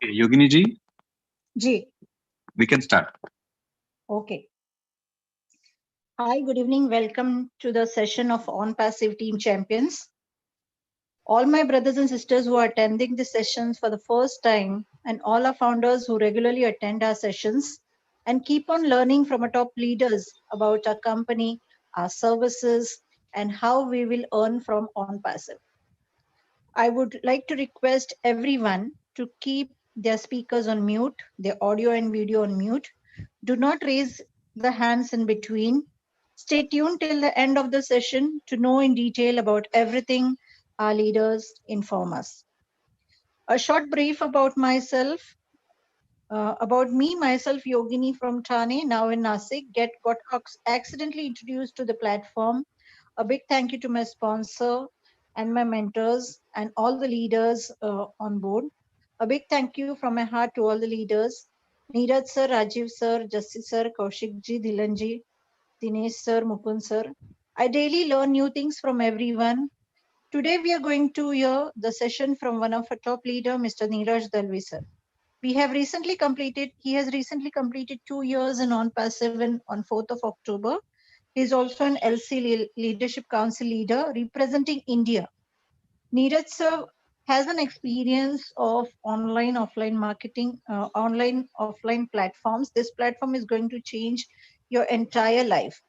Okay, Yogini ji, Ji, we can start. okay. Hi, good evening. Welcome to the session of Onpassive Team Champions. All my brothers and sisters who are attending the sessions for the first time, and all our founders who regularly attend our sessions and keep on learning from our top leaders about our company, our services, and how we will earn from Onpassive. I would like to request everyone to keep their speakers on mute, their audio and video on mute. Do not raise the hands in between. Stay tuned till the end of the session to know in detail about everything our leaders inform us. A short brief about myself. About me, myself, Yogini from Thane, now in Nasik, got accidentally introduced to the platform. A big thank you to my sponsor and my mentors and all the leaders on board. A big thank you from my heart to all the leaders. Neeraj sir, Rajiv sir, Jassi sir, Kaushik ji, Dhilan ji, Dinesh sir, Mukund sir. I daily learn new things from everyone. Today we are going to hear the session from one of our top leader, Mr. Neeraj Dalvi sir. He has recently completed 2 years in Onpassive on 4th of October. He is also an LC Leadership Council leader representing India. Neeraj sir has an experience of online, offline platforms. This platform is going to change your entire life.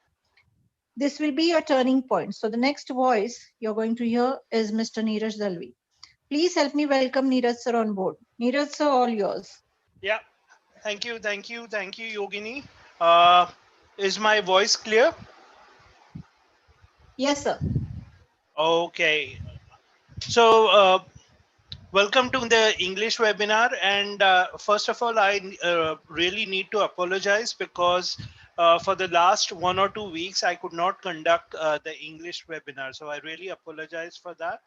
This will be your turning point. So the next voice you're going to hear is Mr. Neeraj Dalvi. Please help me welcome Neeraj sir on board. Neeraj sir, all yours. Yeah, thank you, Yogini. Uh, is my voice clear? Yes, sir. Okay. So, welcome to the English webinar. And first of all, I really need to apologize because for the last 1 or 2 weeks, I could not conduct the English webinar. So I really apologize for that.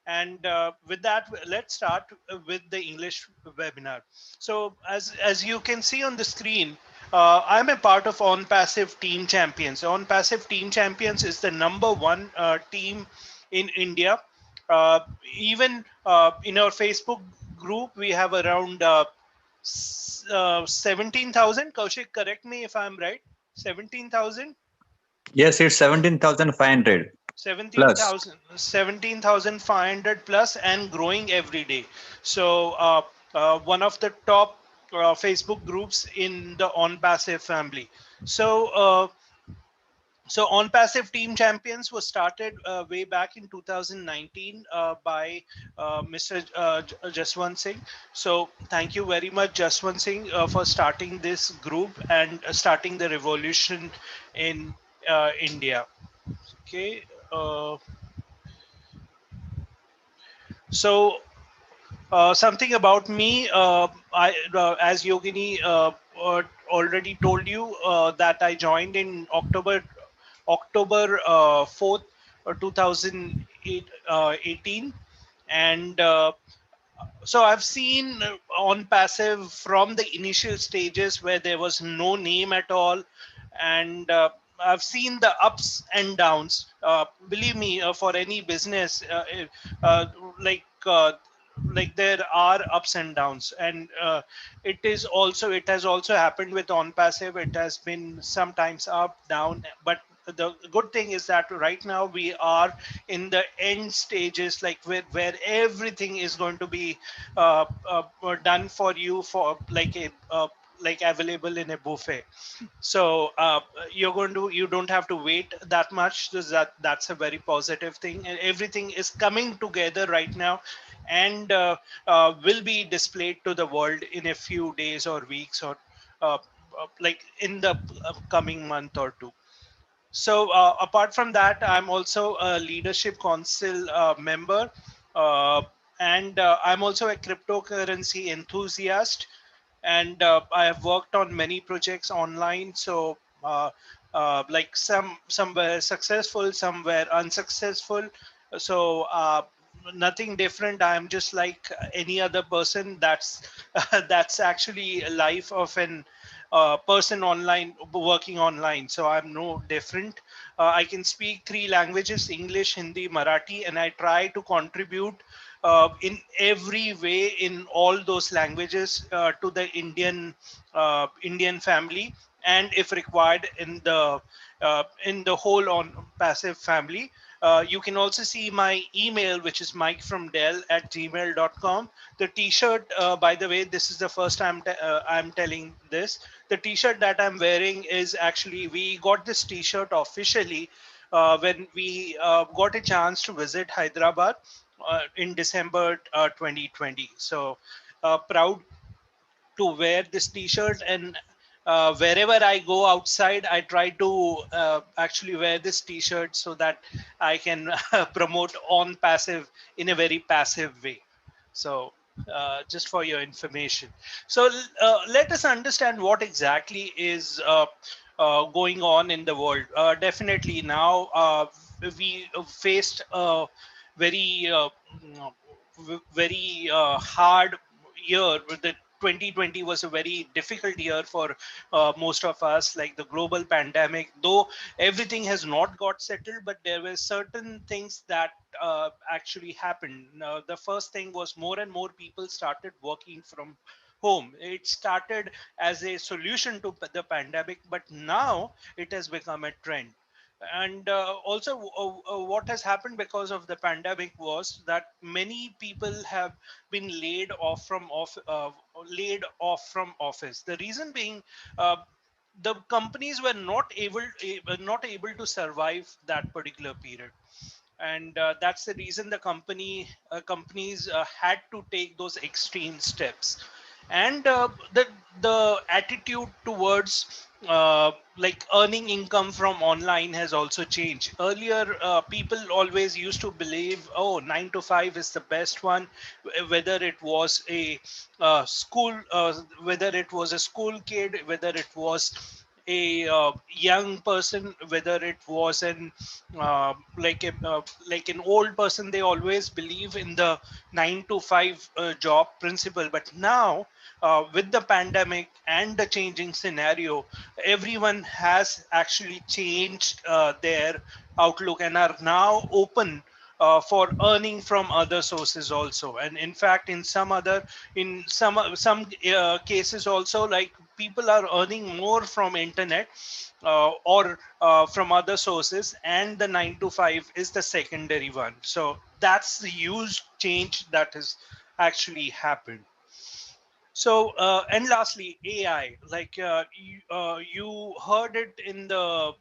And with that, let's start with the English webinar. So as you can see on the screen, I'm a part of Onpassive Team Champions. Onpassive Team Champions is the #1 team in India. Uh, Even in our Facebook group, we have around 17,000. Kaushik, correct me if I'm right. 17,000. Yes, it's 17,500 plus. 17,500 plus and growing every day. So one of the top Facebook groups in the Onpassive family. So so Onpassive Team Champions was started way back in 2019 by Mr. Jaswant Singh. So thank you very much, Jaswant Singh, for starting this group and starting the revolution in India. Okay. So something about me, as Yogini already told you, that I joined in October 4th, 2018, and so I've seen Onpassive from the initial stages where there was no name at all, and I've seen the ups and downs. Believe me, for any business, uh, like uh, like there are ups and downs, and it has also happened with Onpassive. It has been sometimes up, down, but the good thing is that right now we are in the end stages, like where everything is going to be done for you, for like a like available in a buffet. So you don't have to wait that much. So that's a very positive thing, and everything is coming together right now, and will be displayed to the world in a few days or weeks, or uh, like in the coming month or two. So apart from that, I'm also a leadership council member, uh, and I'm also a cryptocurrency enthusiast, and I have worked on many projects online. So like some were successful, some were unsuccessful. So nothing different. I'm just like any other person. That's that's actually a life of an person online, working online. So I'm no different. I can speak 3 languages: English, Hindi, Marathi, and I try to contribute in every way in all those languages to the Indian family, and if required in the whole Onpassive family. You can also see my email, which is mikefromdell@gmail.com. The t-shirt, by the way, this is the first time I'm telling this. The t-shirt that I'm wearing is actually, we got this t-shirt officially when we got a chance to visit Hyderabad in December 2020. So proud to wear this t-shirt, and wherever I go outside, I try to actually wear this t-shirt so that I can promote Onpassive in a very passive way. So just for your information. So let us understand what exactly is going on in the world. Definitely now we faced a very very hard year. With the 2020 was a very difficult year for most of us, like the global pandemic. Though everything has not got settled, but there were certain things that actually happened. The first thing was more and more people started working from home. It started as a solution to the pandemic, but now it has become a trend. And also what has happened because of the pandemic was that many people have been laid off from office. The reason being, uh, the companies were not able to survive that particular period, and that's the reason the companies had to take those extreme steps. And the attitude towards like earning income from online has also changed. Earlier people always used to believe, oh, 9 to 5 is the best one, whether it was a whether it was a school kid, whether it was a young person, whether it was like an old person. They always believe in the 9 to 5 job principle. But now with the pandemic and the changing scenario, everyone has actually changed their outlook and are now open for earning from other sources also. And in fact, in some cases also, like people are earning more from internet or from other sources, and the 9 to 5 is the secondary one. So that's the huge change that has actually happened. So and lastly, AI, like you heard it in the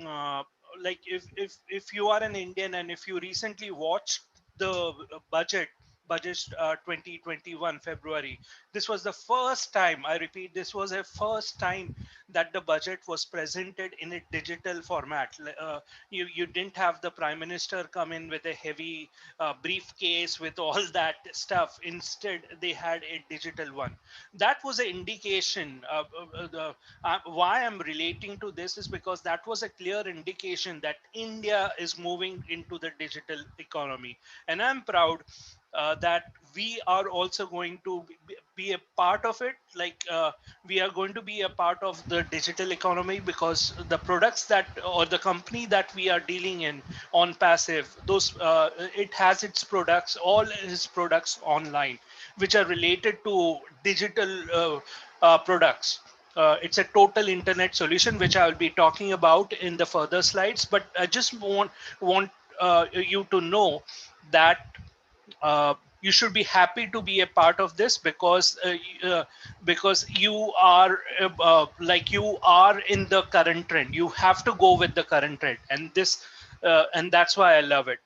uh, like if you are an Indian and if you recently watched the budget 2021 February, this was the first time, I repeat, this was a first time that the budget was presented in a digital format. You didn't have the prime minister come in with a heavy briefcase with all that stuff. Instead, they had a digital one. That was an indication. Why I'm relating to this is because that was a clear indication that India is moving into the digital economy, and I'm proud that we are also going to be a part of it. Like we are going to be a part of the digital economy, because the products that, or the company that we are dealing in Onpassive, those it has its products, all its products online, which are related to digital products. It's a total internet solution, which I will be talking about in the further slides. But I just want you to know that you should be happy to be a part of this, because you are like you are in the current trend. You have to go with the current trend, and that's why I love it.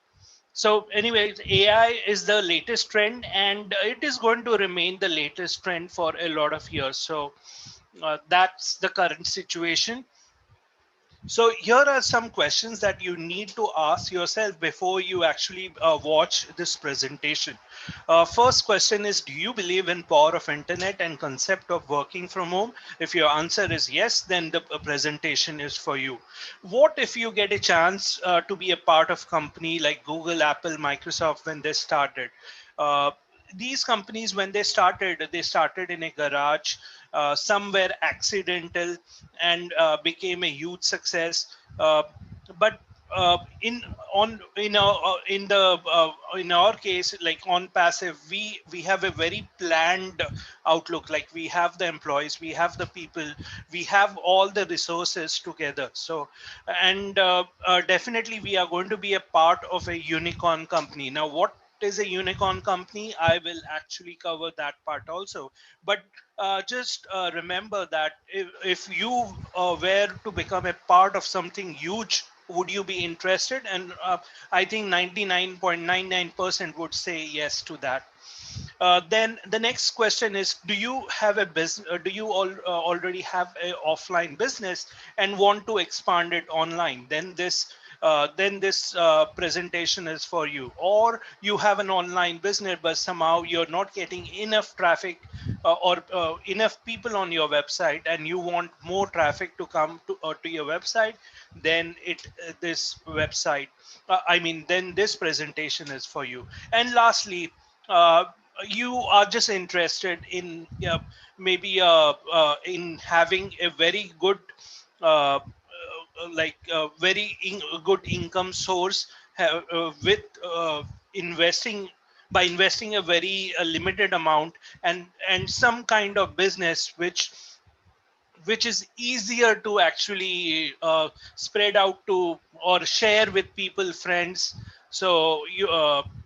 So anyways, AI is the latest trend, and it is going to remain the latest trend for a lot of years. So that's the current situation. So here are some questions that you need to ask yourself before you actually watch this presentation. First question is, do you believe in power of internet and concept of working from home? If your answer is yes, then the presentation is for you. What if you get a chance to be a part of company like Google, Apple, Microsoft when they started? Uh, these companies, when they started in a garage, somewhere accidental, and became a huge success. But in our case, like Onpassive, we have a very planned outlook. Like we have the employees, we have the people, we have all the resources together. So, and definitely we are going to be a part of a unicorn company. Now, what is a unicorn company? I will actually cover that part also. But just remember that if you were to become a part of something huge, would you be interested? And I think 99.99% would say yes to that. Then the next question is, do you have a business? Do you already have an offline business and want to expand it online? Then this presentation is for you. Or you have an online business, but somehow you're not getting enough traffic or enough people on your website, and you want more traffic to come to your website. Then this website, then this presentation is for you. And lastly, uh, you are just interested in maybe in having a very good good income source with investing, by investing a very limited amount, and some kind of business which is easier to actually spread out to or share with people, friends. So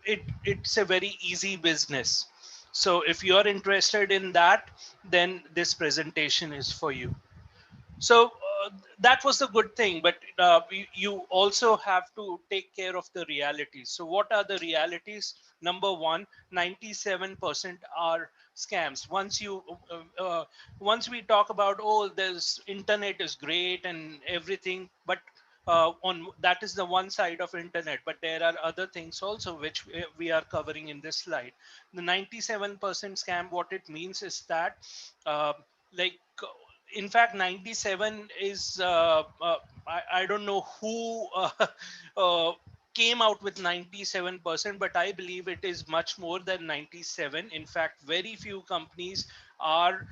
it's a very easy business. So if you're interested in that, then this presentation is for you. So that was the good thing, but you also have to take care of the realities. So what are the realities? Number one, 97% are scams. Once we talk about, oh, there's internet is great and everything, but on that is the one side of internet, but there are other things also which we are covering in this slide. The 97% scam, what it means is that uh, like in fact 97 is I don't know who uh, came out with 97%, but I believe it is much more than 97. In fact, very few companies are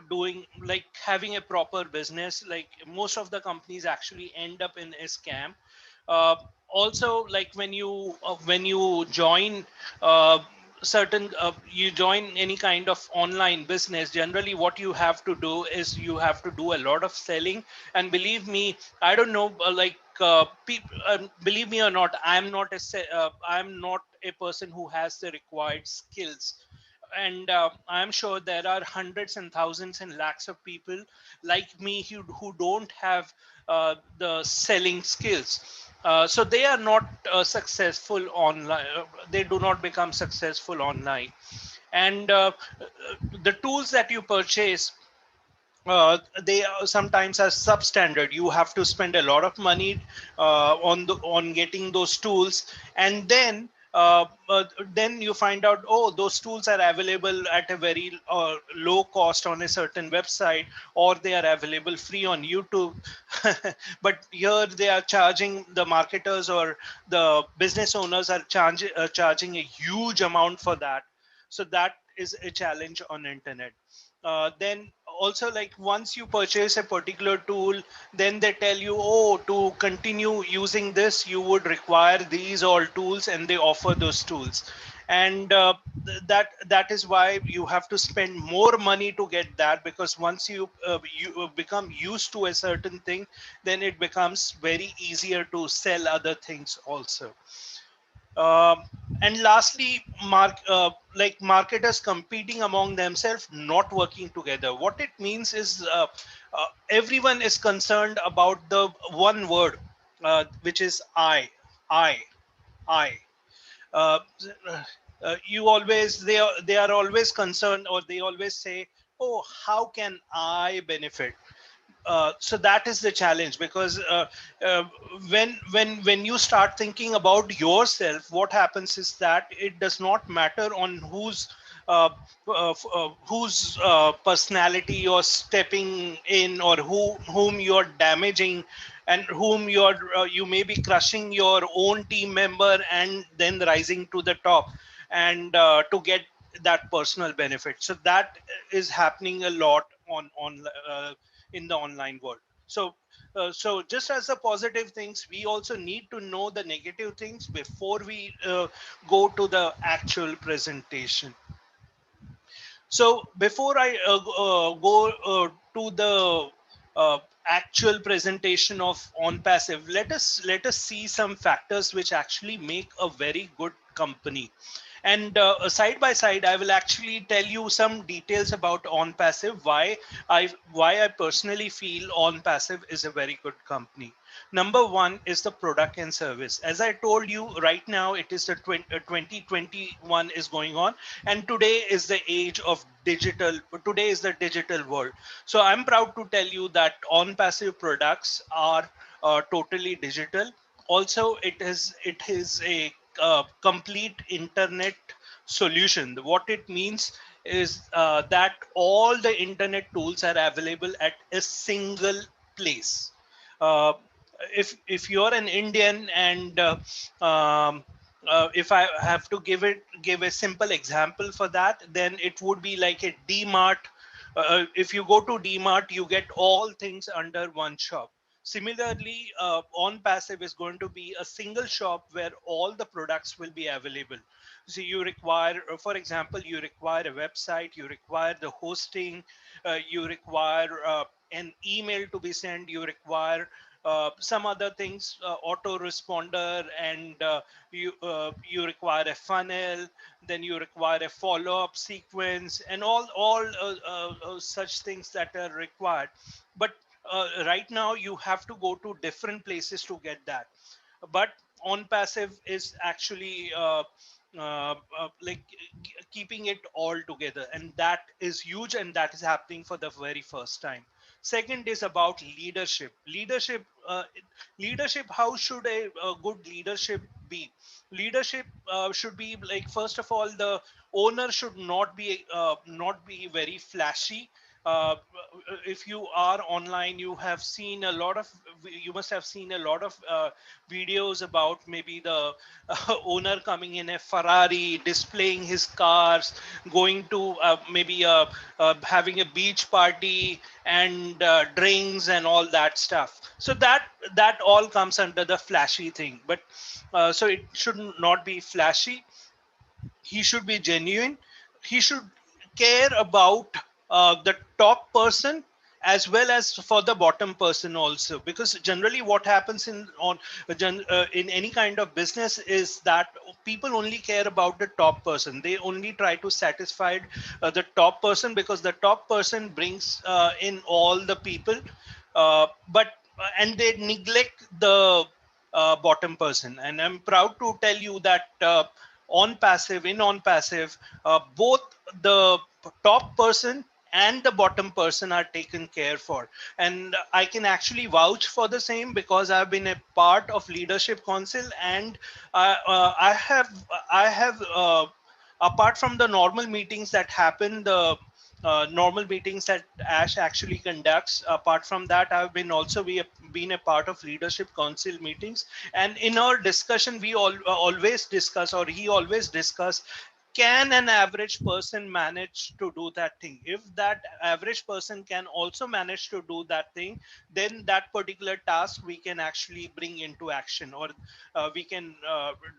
doing, like, having a proper business. Like most of the companies actually end up in a scam. uh, Also, like when you join you join any kind of online business, generally what you have to do is you have to do a lot of selling. And believe me, I don't know, believe me or not, I'm not a person who has the required skills. And I'm sure there are hundreds and thousands and lakhs of people like me who don't have the selling skills. So they are not successful online. They do not become successful online. And the tools that you purchase, they sometimes are substandard. You have to spend a lot of money on getting those tools, and then you find out, oh, those tools are available at a very low cost on a certain website, or they are available free on YouTube. But here they are charging, the marketers or the business owners are charging a huge amount for that. So that is a challenge on internet. Then also, like, once you purchase a particular tool, then they tell you, oh, to continue using this you would require these all tools, and they offer those tools. And that is why you have to spend more money to get that, because once you become used to a certain thing, then it becomes very easier to sell other things also. um, and lastly, like marketers competing among themselves, not working together. What it means is everyone is concerned about the one word, which is I, I. Uh, you always they are always concerned, or they always say, oh, how can I benefit? So that is the challenge, because uh, when you start thinking about yourself, what happens is that it does not matter on whose personality you're stepping in, or whom you're damaging, and whom you may be crushing your own team member and then rising to the top, and to get that personal benefit. So that is happening a lot on in the online world. So just as the positive things, we also need to know the negative things before we go to the actual presentation. So before I go to the actual presentation of Onpassive, let us see some factors which actually make a very good company. And side by side, I will actually tell you some details about Onpassive, why I personally feel Onpassive is a very good company. Number one is the product and service. As I told you, right now it is the 2021 is going on, and today is the age of digital. Today is the digital world. So I'm proud to tell you that Onpassive products are totally digital. Also, it is a complete internet solution. What it means is that all the internet tools are available at a single place. Uh, if you're an Indian, and if I have to give a simple example for that, then it would be like a DMart. If you go to DMart, you get all things under one shop. Similarly, Onpassive is going to be a single shop where all the products will be available. So you require, for example, you require a website, you require the hosting, you require an email to be sent, you require some other things, autoresponder, and you require a funnel, then you require a follow-up sequence, and all such things that are required. But right now you have to go to different places to get that. But Onpassive is actually like keeping it all together, and that is huge, and that is happening for the very first time. Second is about leadership. Leadership, how should a good leadership be? Leadership should be like, first of all, the owner should not be very flashy. uh, if you are online, you must have seen a lot of videos about maybe the owner coming in a Ferrari, displaying his cars, going to maybe having a beach party, and drinks and all that stuff. So that all comes under the flashy thing. But so it should not be flashy. He should be genuine. He should care about the top person as well as for the bottom person also, because generally what happens in any kind of business is that people only care about the top person. They only try to satisfy the top person, because the top person brings in all the people, but and they neglect the bottom person. And I'm proud to tell you that Onpassive, both the top person and the bottom person are taken care for. And I can actually vouch for the same, because I've been a part of leadership council, and I have apart from the normal meetings that happen, the normal meetings that Ash actually conducts. Apart from that, I've been a part of leadership council meetings, and in our discussion, we always discuss, or he always discuss, can an average person manage to do that thing? If that average person can also manage to do that thing, then that particular task we can actually bring into action, or we can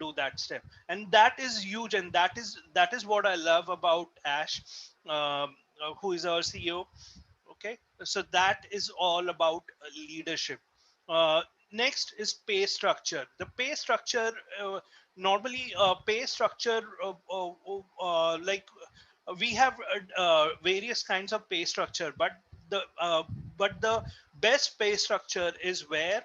do that step. And that is huge, and that is what I love about Ash, who is our CEO. Okay, so that is all about leadership. uh, Next is pay structure. The pay structure, normally pay structure, like we have various kinds of pay structure, the uh, but the best pay structure is where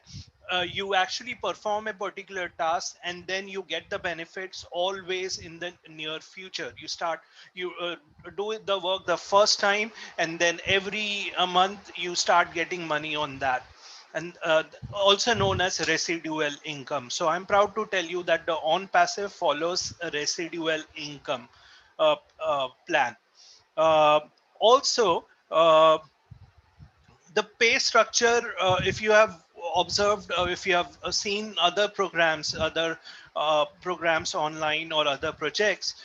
you actually perform a particular task, and then you get the benefits always in the near future. You do the work the first time, and then every a month you start getting money on that, and also known as residual income. So I'm proud to tell you that the Onpassive follows a residual income plan. uh, Also, the pay structure, if you have observed, if you have seen other programs online or other projects,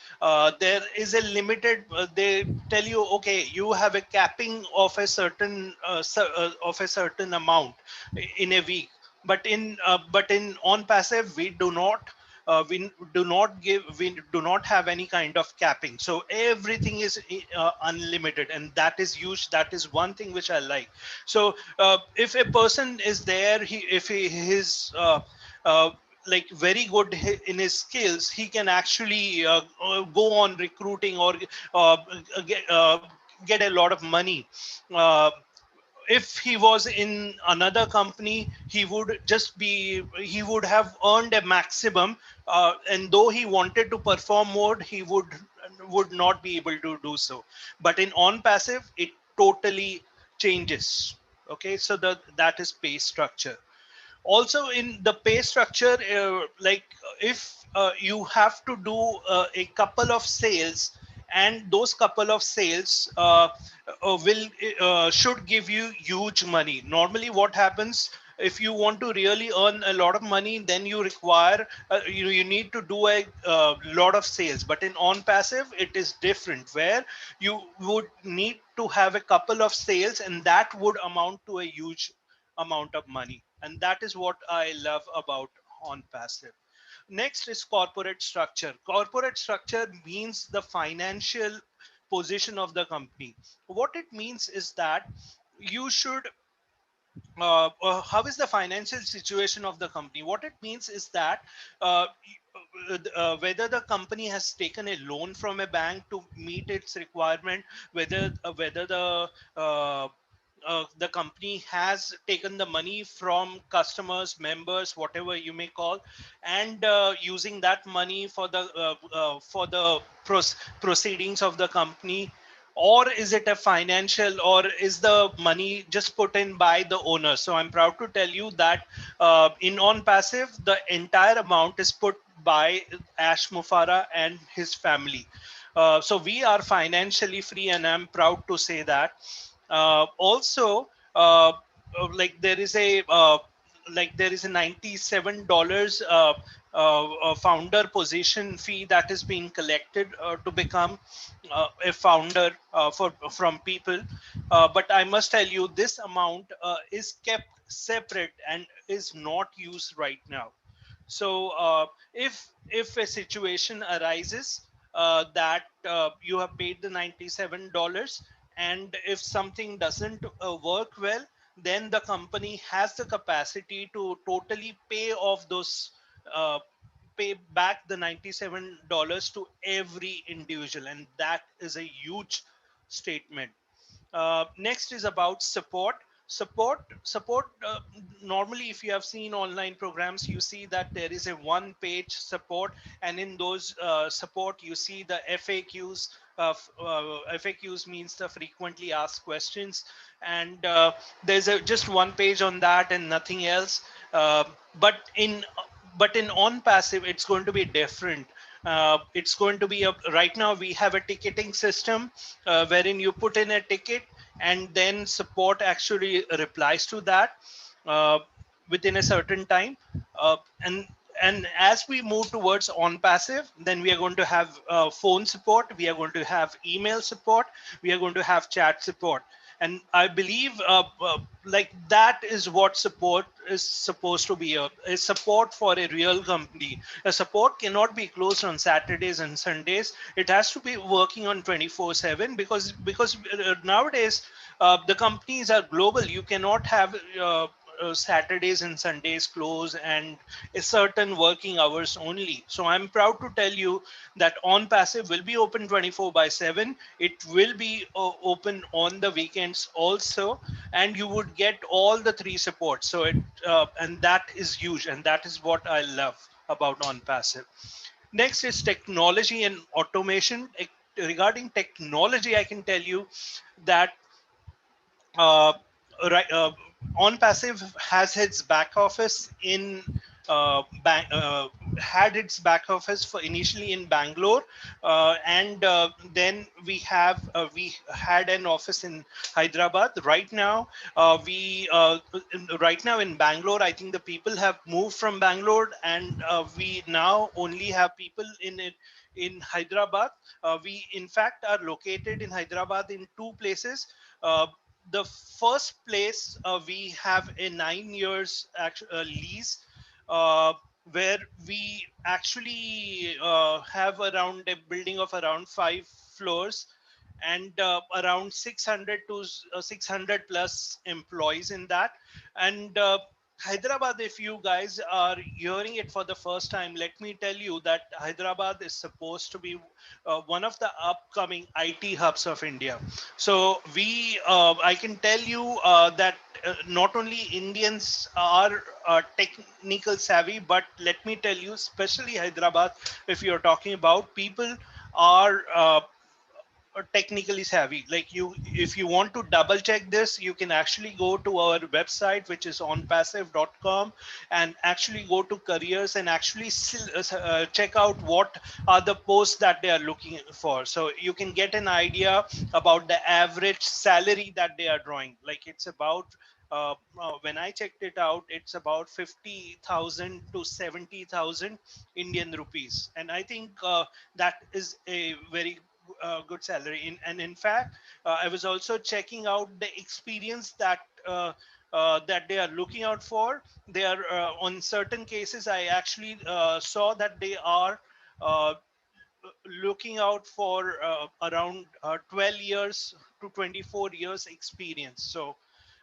there is a limited, they tell you, okay, you have a capping of a certain amount in a week. But in Onpassive, we do not have any kind of capping, so everything is unlimited, and that is huge. That is one thing which I like. So if a person is there, if he is like very good in his skills, he can actually go on recruiting or uh, get a lot of money. uh, if he was in another company, he would have earned a maximum, and though he wanted to perform more, he would not be able to do so. But in Onpassive, it totally changes. Okay, so that is pay structure. Also in the pay structure, like if you have to do a couple of sales, and those couple of sales will should give you huge money. Normally what happens, if you want to really earn a lot of money, then you require you need to do a lot of sales. But in Onpassive, it is different, where you would need to have a couple of sales, and that would amount to a huge amount of money. And that is what I love about Onpassive. Next is corporate structure. Corporate structure means the financial position of the company. What it means is that you should how is the financial situation of the company. What it means is that whether the company has taken a loan from a bank to meet its requirement, whether the company has taken the money from customers, members, whatever you may call, and using that money for the proceedings of the company, or is it a financial, or is the money just put in by the owner. So I'm proud to tell you that in Onpassive, the entire amount is put by Ash Mufara and his family. So we are financially free, and I'm proud to say that. Also, like there is a $97 founder position fee that is being collected to become a founder from people. But I must tell you, this amount is kept separate and is not used right now. So if a situation arises that you have paid the $97, and if something doesn't work well, then the company has the capacity to totally pay off those pay back the $97 to every individual, and that is a huge statement. Next is about support. Support. Normally, if you have seen online programs, you see that there is a one-page support, and in those support, you see the FAQs. FAQs means the frequently asked questions, and there's just one page on that and nothing else. Uh, but in Onpassive, it's going to be different. It's going to be right now we have a ticketing system wherein you put in a ticket, and then support actually replies to that uh, within a certain time. Uh, and as we move towards Onpassive, then we are going to have phone support, we are going to have email support, we are going to have chat support. And I believe like that is what support is supposed to be, a support for a real company. A support cannot be closed on Saturdays and Sundays. It has to be working on 24/7, because nowadays the companies are global. You cannot have Saturdays and Sundays close and a certain working hours only. So I'm proud to tell you that Onpassive will be open 24/7. It will be open on the weekends also, and you would get all the three supports. So and that is huge, and that is what I love about Onpassive. Next is technology and automation. Regarding technology, I can tell you that uh, right, Onpassive has its back office in had its back office for initially in Bangalore, and then we had an office in Hyderabad. Right now, right now in Bangalore, I think the people have moved from Bangalore, and we now only have people in Hyderabad. We in fact are located in Hyderabad in two places. The first place, we have a 9 years lease, uh, where we actually have around a building of around 5 floors, and around 600 to 600 plus employees in that. And Hyderabad, if you guys are hearing it for the first time, let me tell you that Hyderabad is supposed to be one of the upcoming IT hubs of India. So I can tell you that not only Indians are technical savvy, but let me tell you, especially Hyderabad, if you're talking about people are technically savvy. Like you, if you want to double check this, you can actually go to our website, which is onpassive.com, and actually go to careers and actually check out what are the posts that they are looking for. So you can get an idea about the average salary that they are drawing. Like it's about when I checked it out, it's about 50,000 to 70,000 Indian rupees, and I think that is a very good salary. And in fact, I was also checking out the experience that they are looking out for. They are on certain cases. I actually saw that they are uh, looking out for around 12 years to 24 years experience. So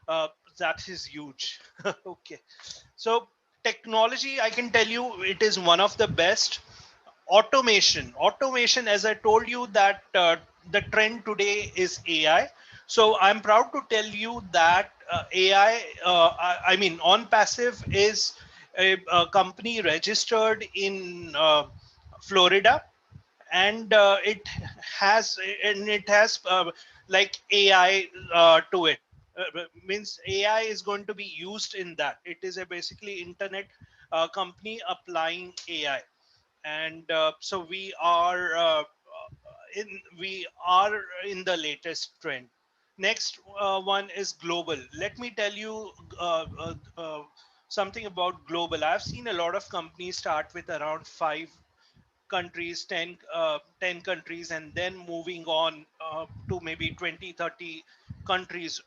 uh, that is huge. Okay, so technology, I can tell you, it is one of the best. Automation, as I told you, that the trend today is AI. So I'm proud to tell you that AI, I mean, Onpassive is a company registered in Florida, and it has like AI to it. Means AI is going to be used in that. It is a basically internet company applying AI, and so we are in the latest trend. Next one is global. Let me tell you something about global. I've seen a lot of companies start with around 5 countries, 10 countries, and then moving on to maybe 20, 30 countries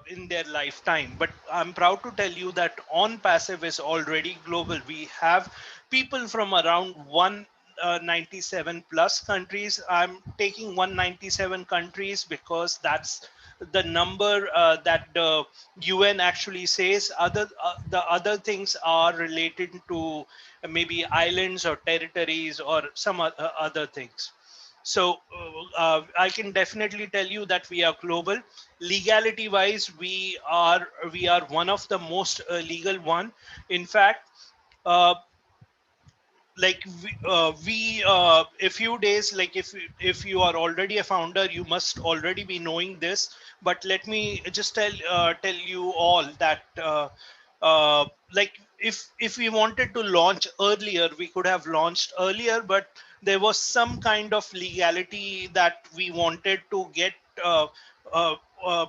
in their lifetime. But I'm proud to tell you that Onpassive is already global. We have people from around 197 plus countries. I'm taking 197 countries because that's the number that the UN actually says. The other things are related to maybe islands or territories or some other things. So I can definitely tell you that we are global. Legality wise, we are one of the most legal one. In fact, uh, like a few days, like if you are already a founder, you must already be knowing this, but let me just tell you all that like if we wanted to launch earlier, we could have launched earlier, but there was some kind of legality that we wanted to get uh, uh, uh,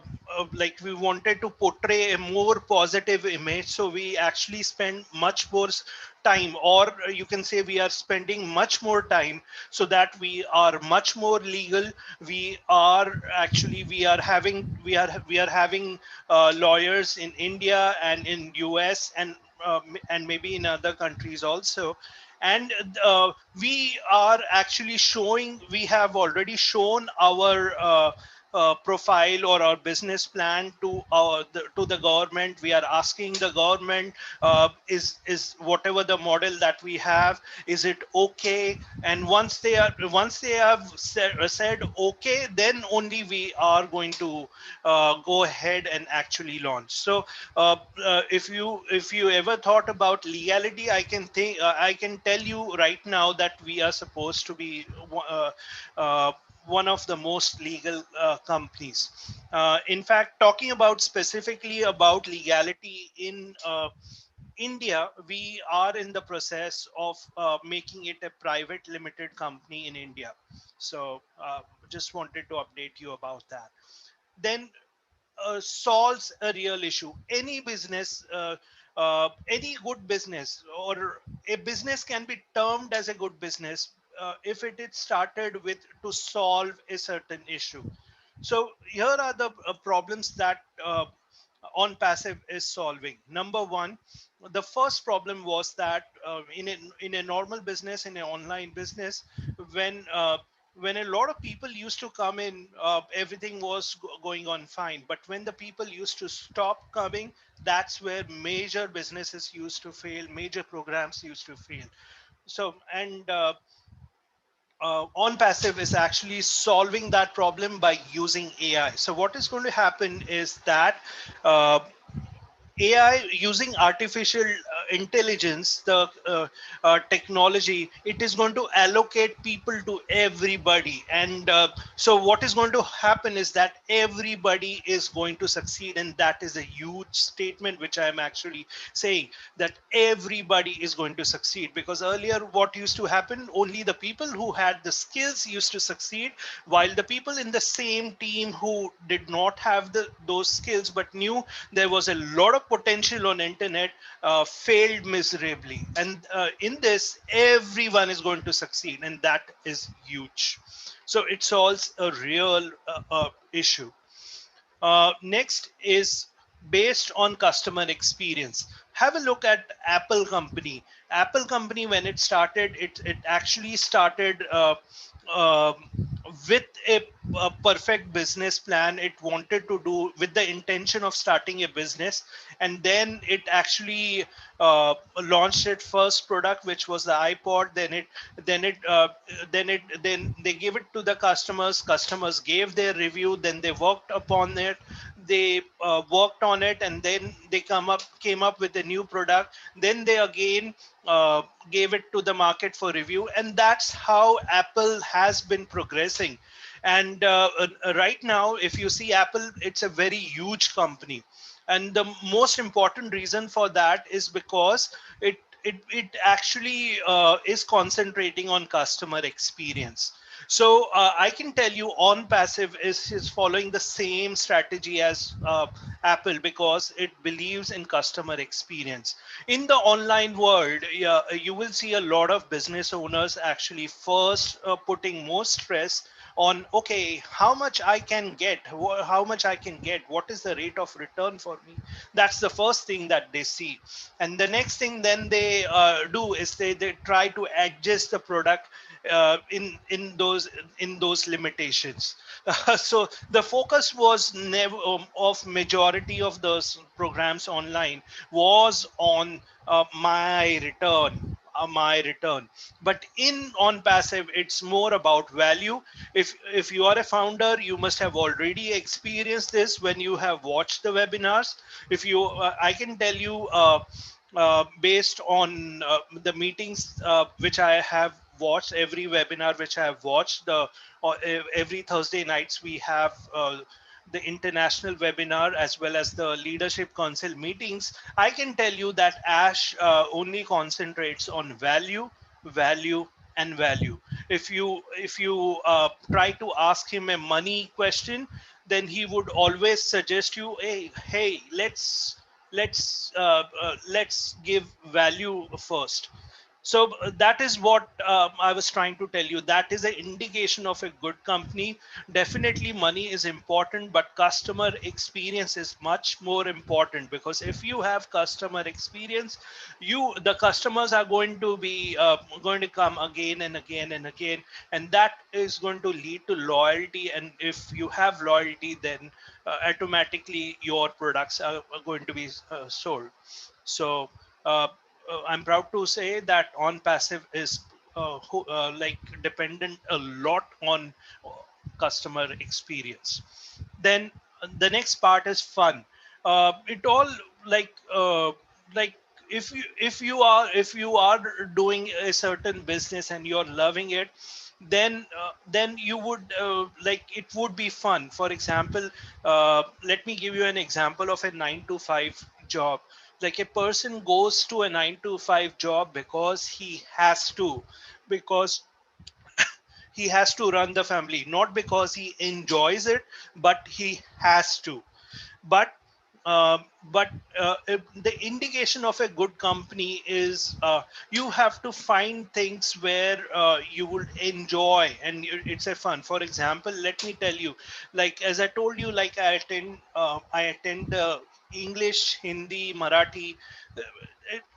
like we wanted to portray a more positive image, so we actually spend much more time, or you can say we are spending much more time, so that we are much more legal. We are having lawyers in India and in US, and maybe in other countries also. And we have already shown our profile or our business plan to the government. We are asking the government, is whatever the model that we have, is it okay? And once they have said okay, then only we are going to go ahead and actually launch. So if you ever thought about legality, I can tell you right now that we are supposed to be uh, one of the most legal companies. In fact, talking about specifically about legality in India, we are in the process of making it a private limited company in India. So just wanted to update you about that. Then solves a real issue. Any business, any good business, or a business can be termed as a good business if it is started with to solve a certain issue. So here are the problems that Onpassive is solving. Number one, the first problem was that in a normal business, in an online business, when uh, when a lot of people used to come in, everything was going on fine. But when the people used to stop coming, that's where major businesses used to fail, major programs used to fail. So, and Onpassive is actually solving that problem by using AI. So what is going to happen is that uh, AI using artificial intelligence, the technology, it is going to allocate people to everybody. And so what is going to happen is that everybody is going to succeed. And that is a huge statement, which I'm actually saying, that everybody is going to succeed. Because earlier, what used to happen, only the people who had the skills used to succeed, while the people in the same team who did not have those skills but knew there was a lot of potential on internet failed miserably. And in this, everyone is going to succeed, and that is huge. So it solves a real issue. Next is based on customer experience. Have a look at Apple company. Apple company, when it started, it actually started with a perfect business plan. It wanted to do with the intention of starting a business, and then it actually launched its first product, which was the iPod. Then it then they gave it to the customers. Customers gave their review. Then they worked upon it. They worked on it, and then they came up with a new product. Then they again gave it to the market for review, and that's how Apple has been progressing. And right now, if you see Apple, it's a very huge company, and the most important reason for that is because it actually is concentrating on customer experience. So I can tell you Onpassive is following the same strategy as Apple, because it believes in customer experience. In the online world, yeah, you will see a lot of business owners actually first putting more stress on, okay, how much I can get, how much I can get, what is the rate of return for me. That's the first thing that they see. And the next thing then they do is they try to adjust the product in those limitations. So the focus was never of majority of those programs online was on my return. But in Onpassive, it's more about value. If you are a founder, you must have already experienced this when you have watched the webinars. If you I can tell you based on the meetings which I have watched, every webinar which I have watched, every Thursday nights we have the international webinar as well as the leadership council meetings. I can tell you that Ash only concentrates on value, value, and value. If you try to ask him a money question, then he would always suggest you, hey, let's give value first. So that is what I was trying to tell you. That is an indication of a good company. Definitely money is important, but customer experience is much more important, because if you have customer experience, the customers are going to come again and again and again, and that is going to lead to loyalty. And if you have loyalty, then automatically your products are going to be sold. So uh, I'm proud to say that Onpassive is like dependent a lot on customer experience. Then the next part is fun. It all like if you are doing a certain business and you're loving it, then you would like it would be fun. For example, let me give you an example of a 9 to 5 job. Like a person goes to a 9 to 5 job because he has to, because he has to run the family, not because he enjoys it, but he has to. But uh, but the indication of a good company is you have to find things where you would enjoy and it's a fun. For example, let me tell you, like as I told you, like I attend English, Hindi, Marathi.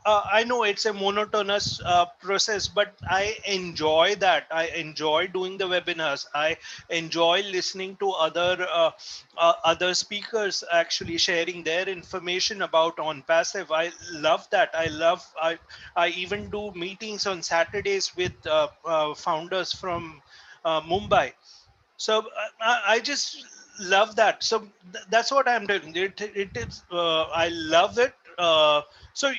I know it's a monotonous process, but I enjoy that. I enjoy doing the webinars. I enjoy listening to other speakers actually sharing their information about Onpassive. I love that. I even do meetings on Saturdays with founders from Mumbai. So I just love that. So that's what I'm doing. It is I love it. So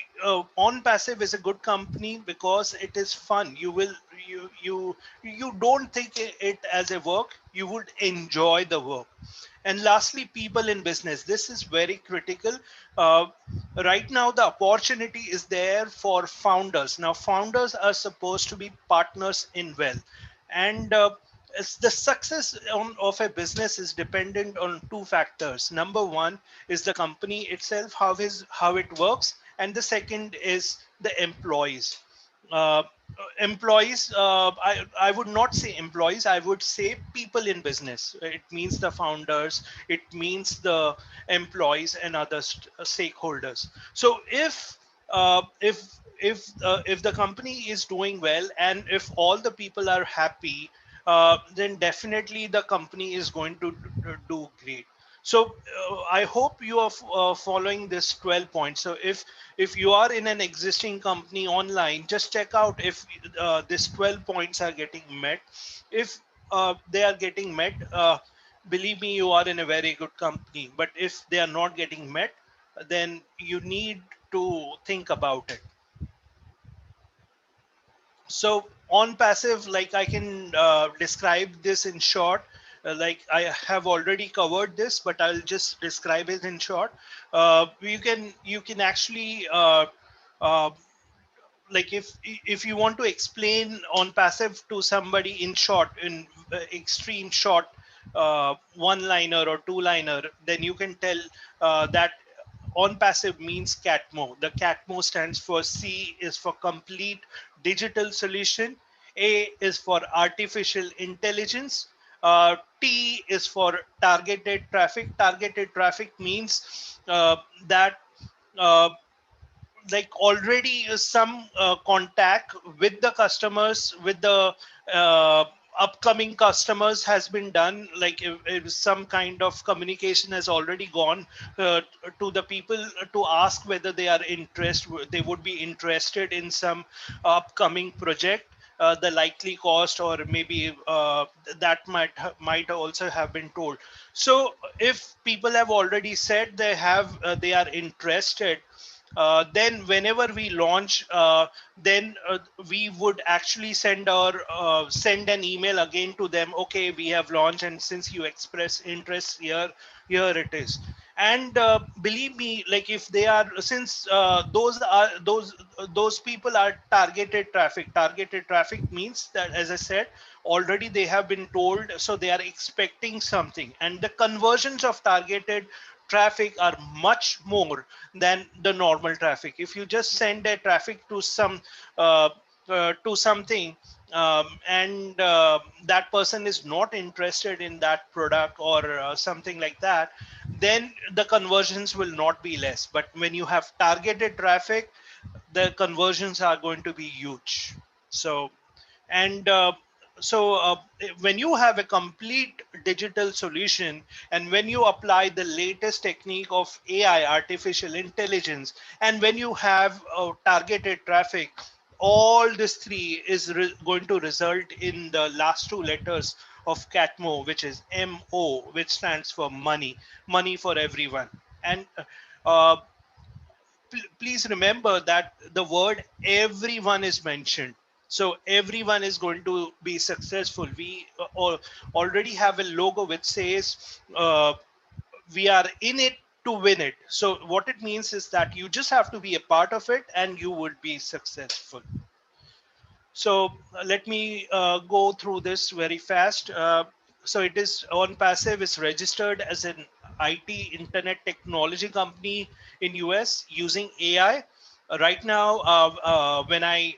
Onpassive is a good company because it is fun. You don't think it as a work. You would enjoy the work. And lastly, people in business. This is very critical. Uh, right now, the opportunity is there for founders. Now, founders are supposed to be partners in wealth, and the success of a business is dependent on two factors. Number one is the company itself, how it works, and the second is the employees. uh, Employees, I would not say employees, I would say people in business. It means the founders, it means the employees and other stakeholders. So if the company is doing well and if all the people are happy, then definitely the company is going to do great. So I hope you are following this 12 points. So if you are in an existing company online, just check out if these 12 points are getting met. If they are getting met, believe me, you are in a very good company. But if they are not getting met, then you need to think about it. So Onpassive, like I can describe this in short. Like I have already covered this, but I'll just describe it in short. You can actually uh, like if you want to explain Onpassive to somebody in short, in extreme short, one liner or two liner, then you can tell that Onpassive means CATMO. The CATMO stands for C is for complete digital solution, A is for artificial intelligence, T is for targeted traffic. Targeted traffic means that uh, like already some contact with the customers, with the uh, upcoming customers has been done. Like if some kind of communication has already gone to the people to ask whether they would be interested in some upcoming project, the likely cost, or maybe that might also have been told. So if people have already said they are interested, then whenever we launch, then we would actually send an email again to them. Okay, we have launched, and since you express interest, here it is. And believe me, like if they are, since those people are targeted traffic. Targeted traffic means that, as I said, already they have been told, so they are expecting something, and the conversions of targeted traffic are much more than the normal traffic. If you just send a traffic to to something, and that person is not interested in that product or something like that, then the conversions will not be less. But when you have targeted traffic, the conversions are going to be huge. So and so when you have a complete digital solution, and when you apply the latest technique of AI, artificial intelligence, and when you have targeted traffic, all this three is going to result in the last two letters of CATMO, which is MO, which stands for money, money for everyone. And uh, please remember that the word everyone is mentioned. So everyone is going to be successful. We already have a logo which says we are in it to win it. So what it means is that you just have to be a part of it and you would be successful. So let me go through this very fast. So it is Onpassive is registered as an IT internet technology company in US using AI. Right now, when I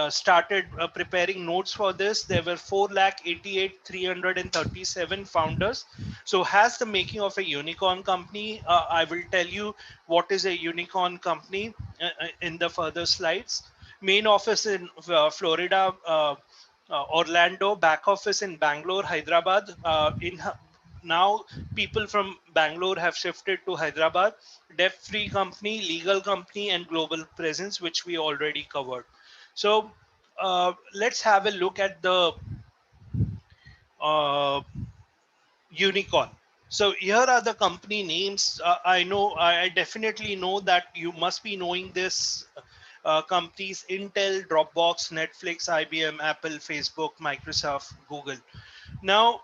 started preparing notes for this, there were 4,88,337 founders. So has the making of a unicorn company. I will tell you what is a unicorn company in the further slides. Main office in Florida, Orlando, back office in Bangalore, Hyderabad. Now people from Bangalore have shifted to Hyderabad. Debt-free company, legal company, and global presence, which we already covered. So let's have a look at the uh, unicorn. So here are the company names. I definitely know that you must be knowing this companies: Intel, Dropbox, Netflix, IBM, Apple, Facebook, Microsoft, Google. Now,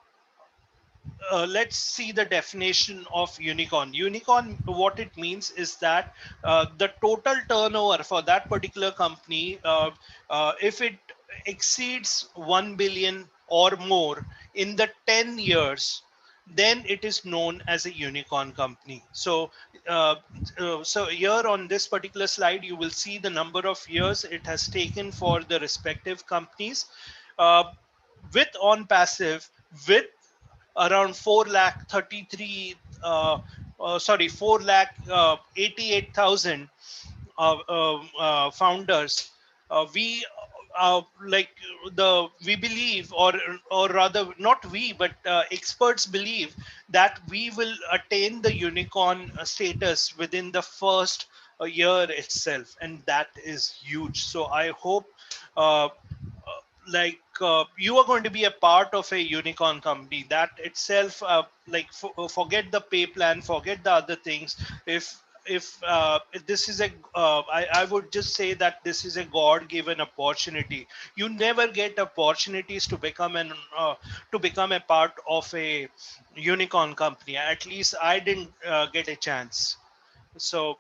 let's see the definition of unicorn. Unicorn, what it means is that the total turnover for that particular company, if it exceeds 1 billion or more in the 10 years, then it is known as a unicorn company. So here on this particular slide, you will see the number of years it has taken for the respective companies. Uh, with Onpassive, with around 4 lakh 33 sorry 4 lakh 88,000 founders, we like we believe, or rather not we, but experts believe that we will attain the unicorn status within the first year itself, and that is huge. So I hope you are going to be a part of a unicorn company. That itself, forget the pay plan, forget the other things. If this is I would just say that this is a god-given opportunity. You never get opportunities to become a part of a unicorn company. At least I didn't get a chance. So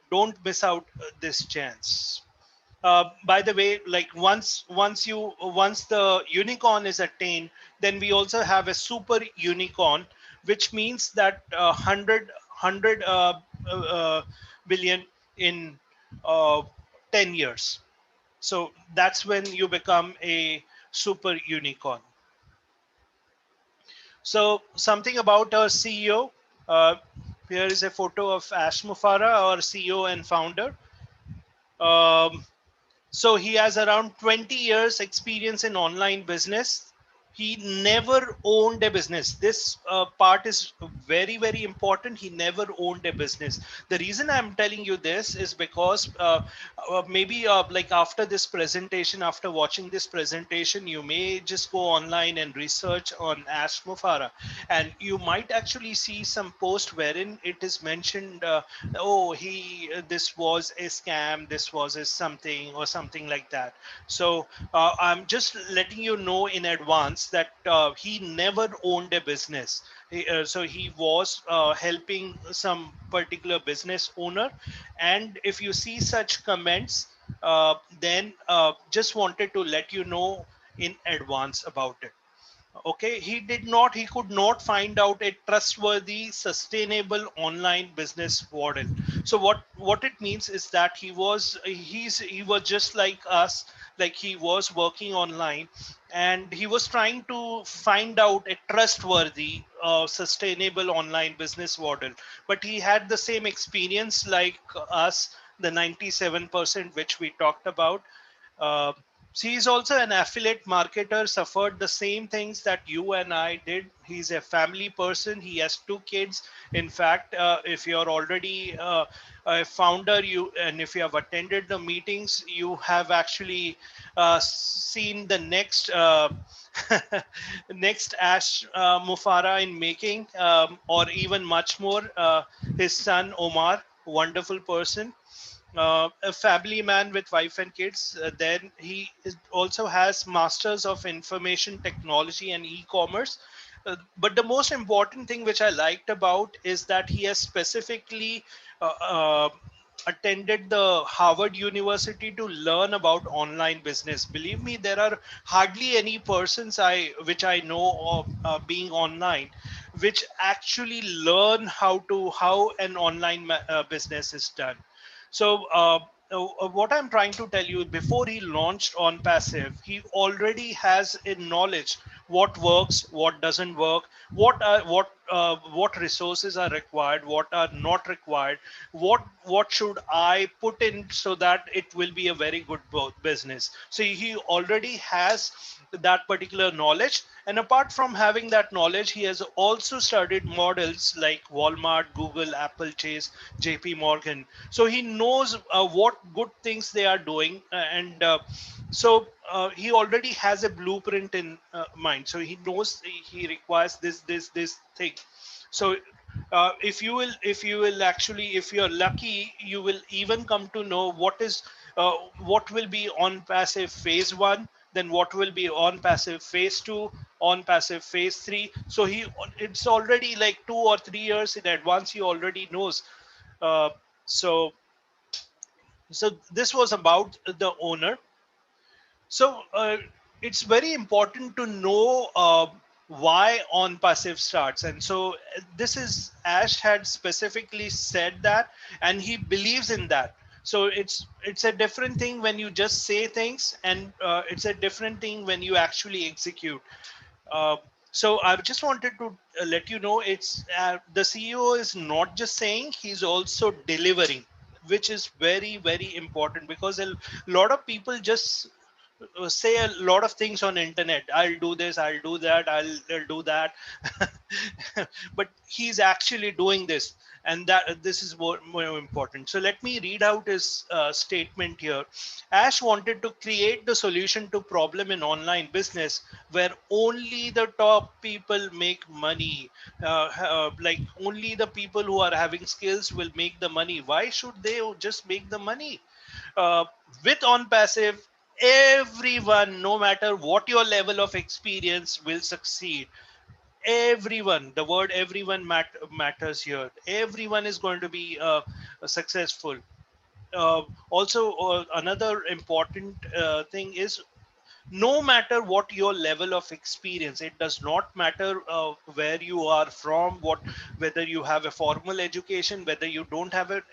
don't miss out this chance. By the way, like once the unicorn is attained, then we also have a super unicorn, which means that 100 billion in uh, 10 years. So that's when you become a super unicorn. So something about our CEO. Uh, Here is a photo of Ash Mufara, our CEO and founder. So he has around 20 years experience in online business. He never owned a business. This part is very, very important. He never owned a business. The reason I'm telling you this is because maybe like after this presentation, after watching this presentation, you may just go online and research on Ash Mufara, and you might actually see some post wherein it is mentioned, oh, this was a scam, this was a something or something like that. So I'm just letting you know in advance that he never owned a business. So he was helping some particular business owner, and if you see such comments, then just wanted to let you know in advance about it. Okay, he could not find out a trustworthy, sustainable online business model. So what it means is that he was just like us. Like, he was working online, and he was trying to find out a trustworthy, sustainable online business model. But he had the same experience like us, the 97% which we talked about. uh, so he's also an affiliate marketer, suffered the same things that you and I did. He's a family person. He has 2 kids. In fact, if you're already a founder, and if you have attended the meetings, you have actually seen the next next Ash Mufara in making, or even much more. His son Omar, wonderful person, a family man with wife and kids. Also has masters of information technology and e-commerce. But the most important thing which I liked about is that he has specifically uh, uh, attended the Harvard University to learn about online business. Believe me, there are hardly any persons which I know of being online, which actually learn how an online business is done. So what I'm trying to tell you, before he launched Onpassive, he already has a knowledge what works, what doesn't work, what resources are required, what are not required, what should I put in so that it will be a very good business. So he already has that particular knowledge, and apart from having that knowledge, he has also studied models like Walmart, Google, Apple, Chase, JP Morgan. So he knows what good things they are doing, and he already has a blueprint in mind. So he knows he requires this thing. So if you will actually, if you're lucky, you will even come to know what will be Onpassive phase 1, then what will be Onpassive phase 2, Onpassive phase 3. So it's already like 2 or 3 years in advance, he already knows. uh, so so this was about the owner. So it's very important to know why Onpassive starts. And so this is, Ash had specifically said that, and he believes in that. So it's a different thing when you just say things, and it's a different thing when you actually execute. Uh, so I just wanted to let you know, it's the CEO is not just saying, he's also delivering, which is very, very important, because a lot of people just say a lot of things on internet. I'll do this, I'll do that, I'll do that. But he's actually doing this, and that this is more important. So let me read out his statement here. Ash wanted to create the solution to problem in online business where only the top people make money. Like only the people who are having skills will make the money. Why should they just make the money? uh, with Onpassive, everyone, no matter what your level of experience, will succeed. Everyone, the word everyone matters here. Everyone is going to be successful. Also, another important thing is, no matter what your level of experience, it does not matter where you are from, whether you have a formal education, whether you don't have it,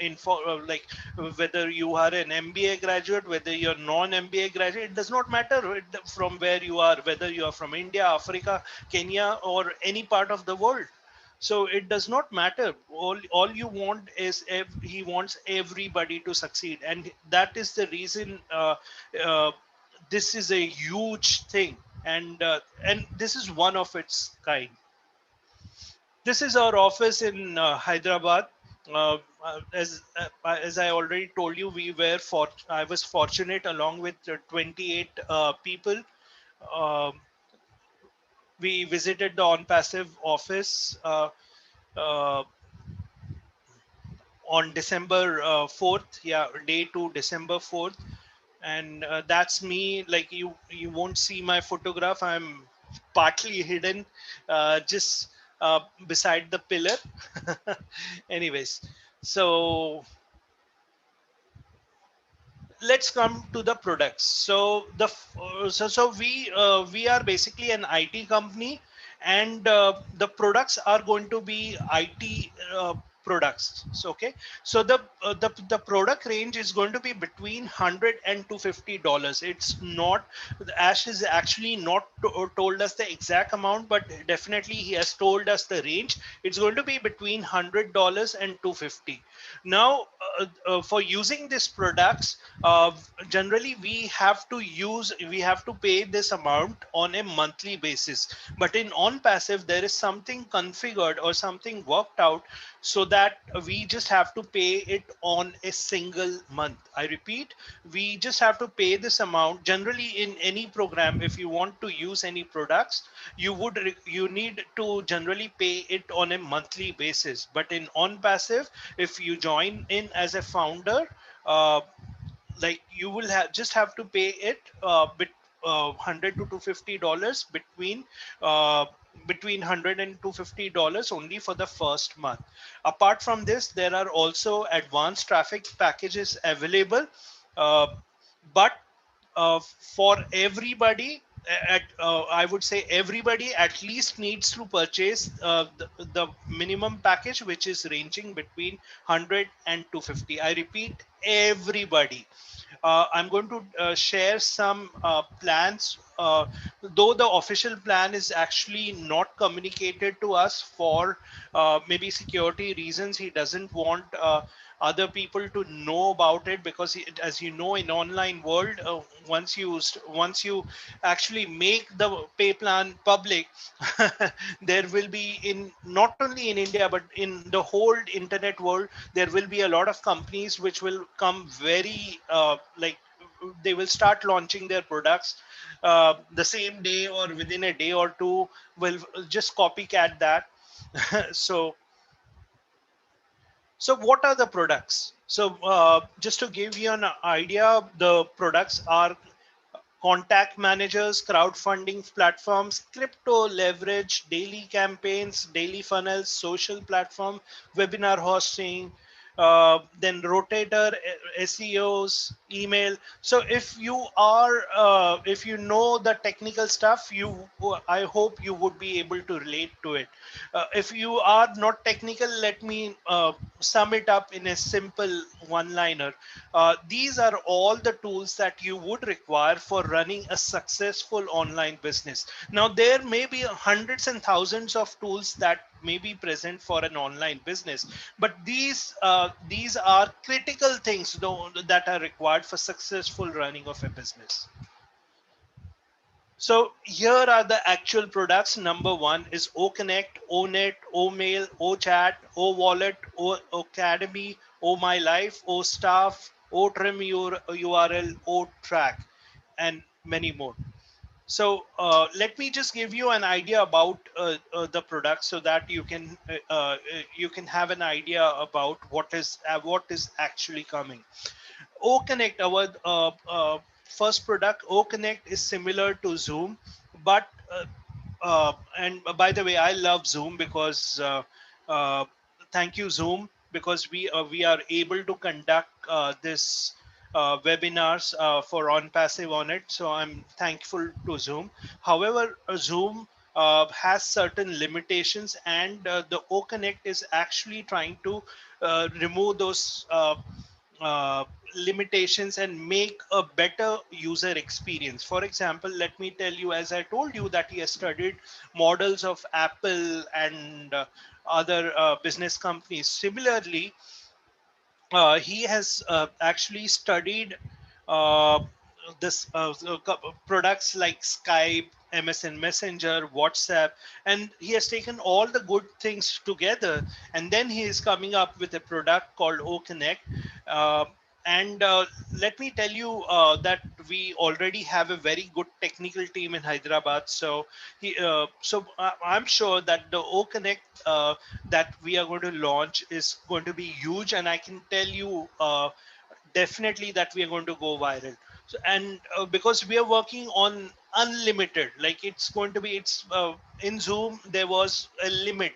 whether you are an MBA graduate, whether you're non-MBA graduate, it does not matter from where you are, whether you are from India, Africa, Kenya, or any part of the world. So it does not matter. All you want is, he wants everybody to succeed, and that is the reason uh, this is a huge thing, and this is one of its kind. This is our office in Hyderabad. As I already told you, I was fortunate, along with 28 people. Um we visited the Onpassive office uh, on December 4th. Yeah, day 2, December 4th. And that's me. Like, you won't see my photograph. I'm partly hidden, just beside the pillar. Anyways, so let's come to the products. So we are basically an IT company, and the products are going to be IT products. So okay, so the product range is going to be between 100 and $250. It's not, Ash has actually not told us the exact amount, but definitely he has told us the range. It's going to be between $100 and 250. Now, for using these products, generally we have to pay this amount on a monthly basis. But in Onpassive, there is something configured or something worked out so that we just have to pay it on a single month. I repeat, we just have to pay this amount. Generally, in any program, if you want to use any products, you need to generally pay it on a monthly basis. But in Onpassive, if you join in as a founder, uh, like, you will just have to pay it 100 to $250 between uh, between $100 and $250 only for the first month. Apart from this, there are also advanced traffic packages available, uh, but for everybody, I would say everybody at least needs to purchase the minimum package, which is ranging between 100 and 250. I repeat, everybody. I'm going to share some plans, though the official plan is actually not communicated to us for maybe security reasons. He doesn't want other people to know about it, because as you know, in online world, once you actually make the pay plan public, there will be, in not only in India but in the whole internet world, there will be a lot of companies which will come very like they will start launching their products the same day or within a day or two, will just copycat that. so so what are the products? So just to give you an idea, the products are contact managers, crowdfunding platforms, crypto leverage, daily campaigns, daily funnels, social platform, webinar hosting, then rotator, SEOs, email. So if you know the technical stuff, I hope you would be able to relate to it. If you are not technical, let me sum it up in a simple one-liner. These are all the tools that you would require for running a successful online business. Now, there may be hundreds and thousands of tools that may be present for an online business, but these are critical things though, that are required for successful running of a business. So here are the actual products. Number one is OConnect, ONet, OMail, OChat, OWallet, Academy, OMyLife, OStaff, OTrim URL, OTrack, and many more. So let me just give you an idea about the product, so that you can have an idea about what is actually coming. OConnect, our first product, OConnect is similar to Zoom, but and by the way, I love Zoom because uh, thank you Zoom, because we are able to conduct this webinars for Onpassive on it. So I'm thankful to Zoom. However, Zoom has certain limitations, and the OConnect is actually trying to remove those limitations and make a better user experience. For example, let me tell you, as I told you, that he has studied models of Apple and other business companies. Similarly, he has actually studied uh, this products like Skype, MSN Messenger, WhatsApp, and he has taken all the good things together, and then he is coming up with a product called OConnect. Uh, and let me tell you that we already have a very good technical team in Hyderabad. I'm sure that the OConnect that we are going to launch is going to be huge, and I can tell you definitely that we are going to go viral. So, and because we are working on unlimited, like it's going to be, it's in Zoom there was a limit.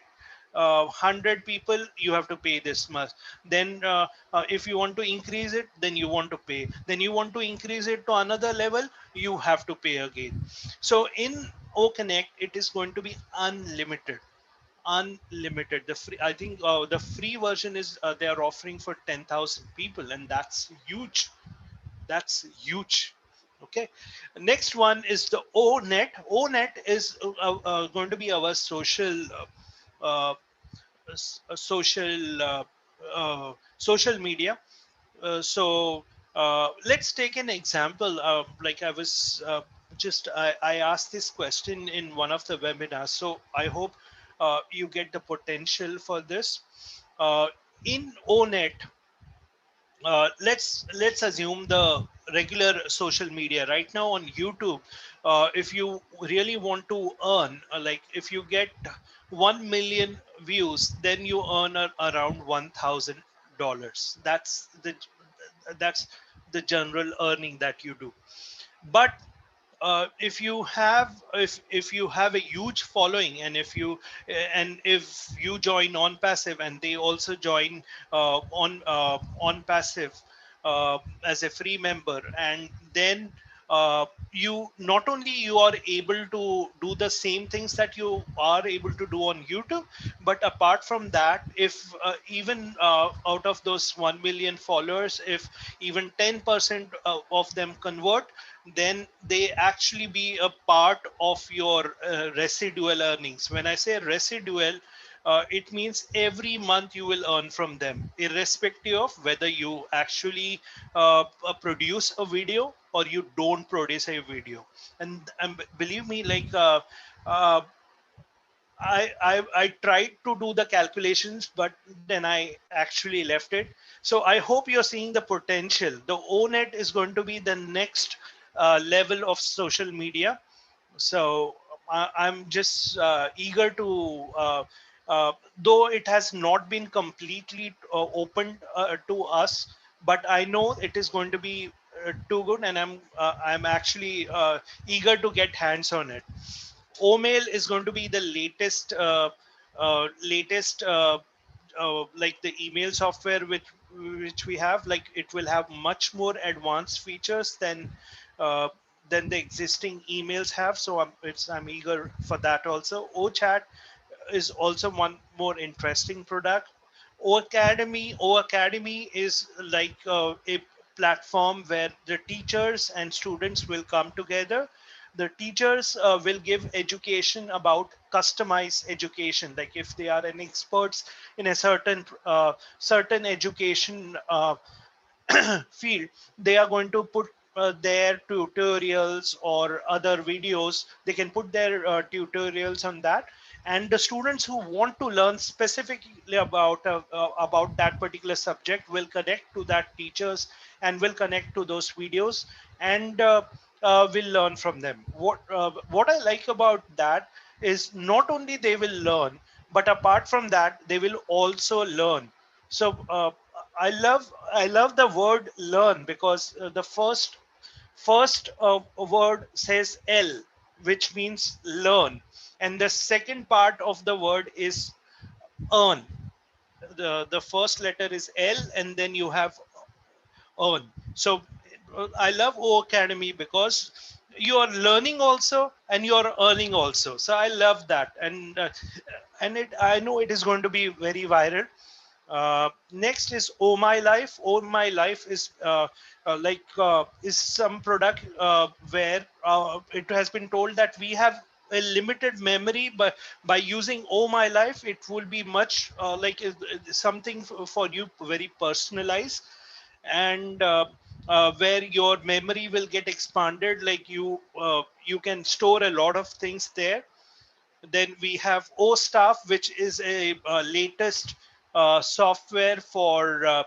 100 people, you have to pay this much. Then if you want to increase it, then you want to pay. Then you want to increase it to another level, you have to pay again. So in OConnect, it is going to be unlimited. Unlimited. The free, I think the free version is they are offering for 10,000 people, and that's huge. That's huge. Okay. Next one is the ONet. ONet is going to be our uh, social media. Let's take an example. Like I asked this question in one of the webinars. So I hope you get the potential for this. In ONet, let's assume the regular social media right now on YouTube. If you really want to earn, like if you get 1 million views, then you earn around $1,000. That's the general earning that you do. But if you have a huge following, and if you join Onpassive and they also join Onpassive as a free member, and then you not only you are able to do the same things that you are able to do on YouTube, but apart from that, if even out of those 1 million followers, if even 10% of them convert, then they actually be a part of your residual earnings. When I say residual, it means every month you will earn from them, irrespective of whether you actually produce a video or you don't produce a video. And believe me, like uh, I tried to do the calculations, but then I actually left it. So I hope you're seeing the potential. The ONET is going to be the next level of social media. So I'm just eager to, though it has not been completely opened to us, but I know it is going to be too good, and I'm actually eager to get hands on it. Omail is going to be the latest like the email software which we have. Like, it will have much more advanced features uh, than the existing emails have. So I'm eager for that also. OChat is also one more interesting product. O Academy is like a platform where the teachers and students will come together. The teachers will give education about customized education. Like, if they are an experts in a certain education field, they are going to put their tutorials or other videos. They can put their tutorials on that, and the students who want to learn specifically about that particular subject will connect to that teachers and will connect to those videos, and will learn from them. What I like about that is not only they will learn, but apart from that, they will also learn. So I love the word learn, because the first word says L, which means learn, and the second part of the word is earn. The first letter is L, and then you have earn. So I love O Academy because you are learning also and you are earning also. So I love that, and I know it is going to be very viral. Next is Oh My Life. Oh My Life is some product where it has been told that we have a limited memory, but by using Oh My Life, it will be much something for you very personalized, and where your memory will get expanded. Like, you can store a lot of things there. Then we have O Staff, which is a latest software for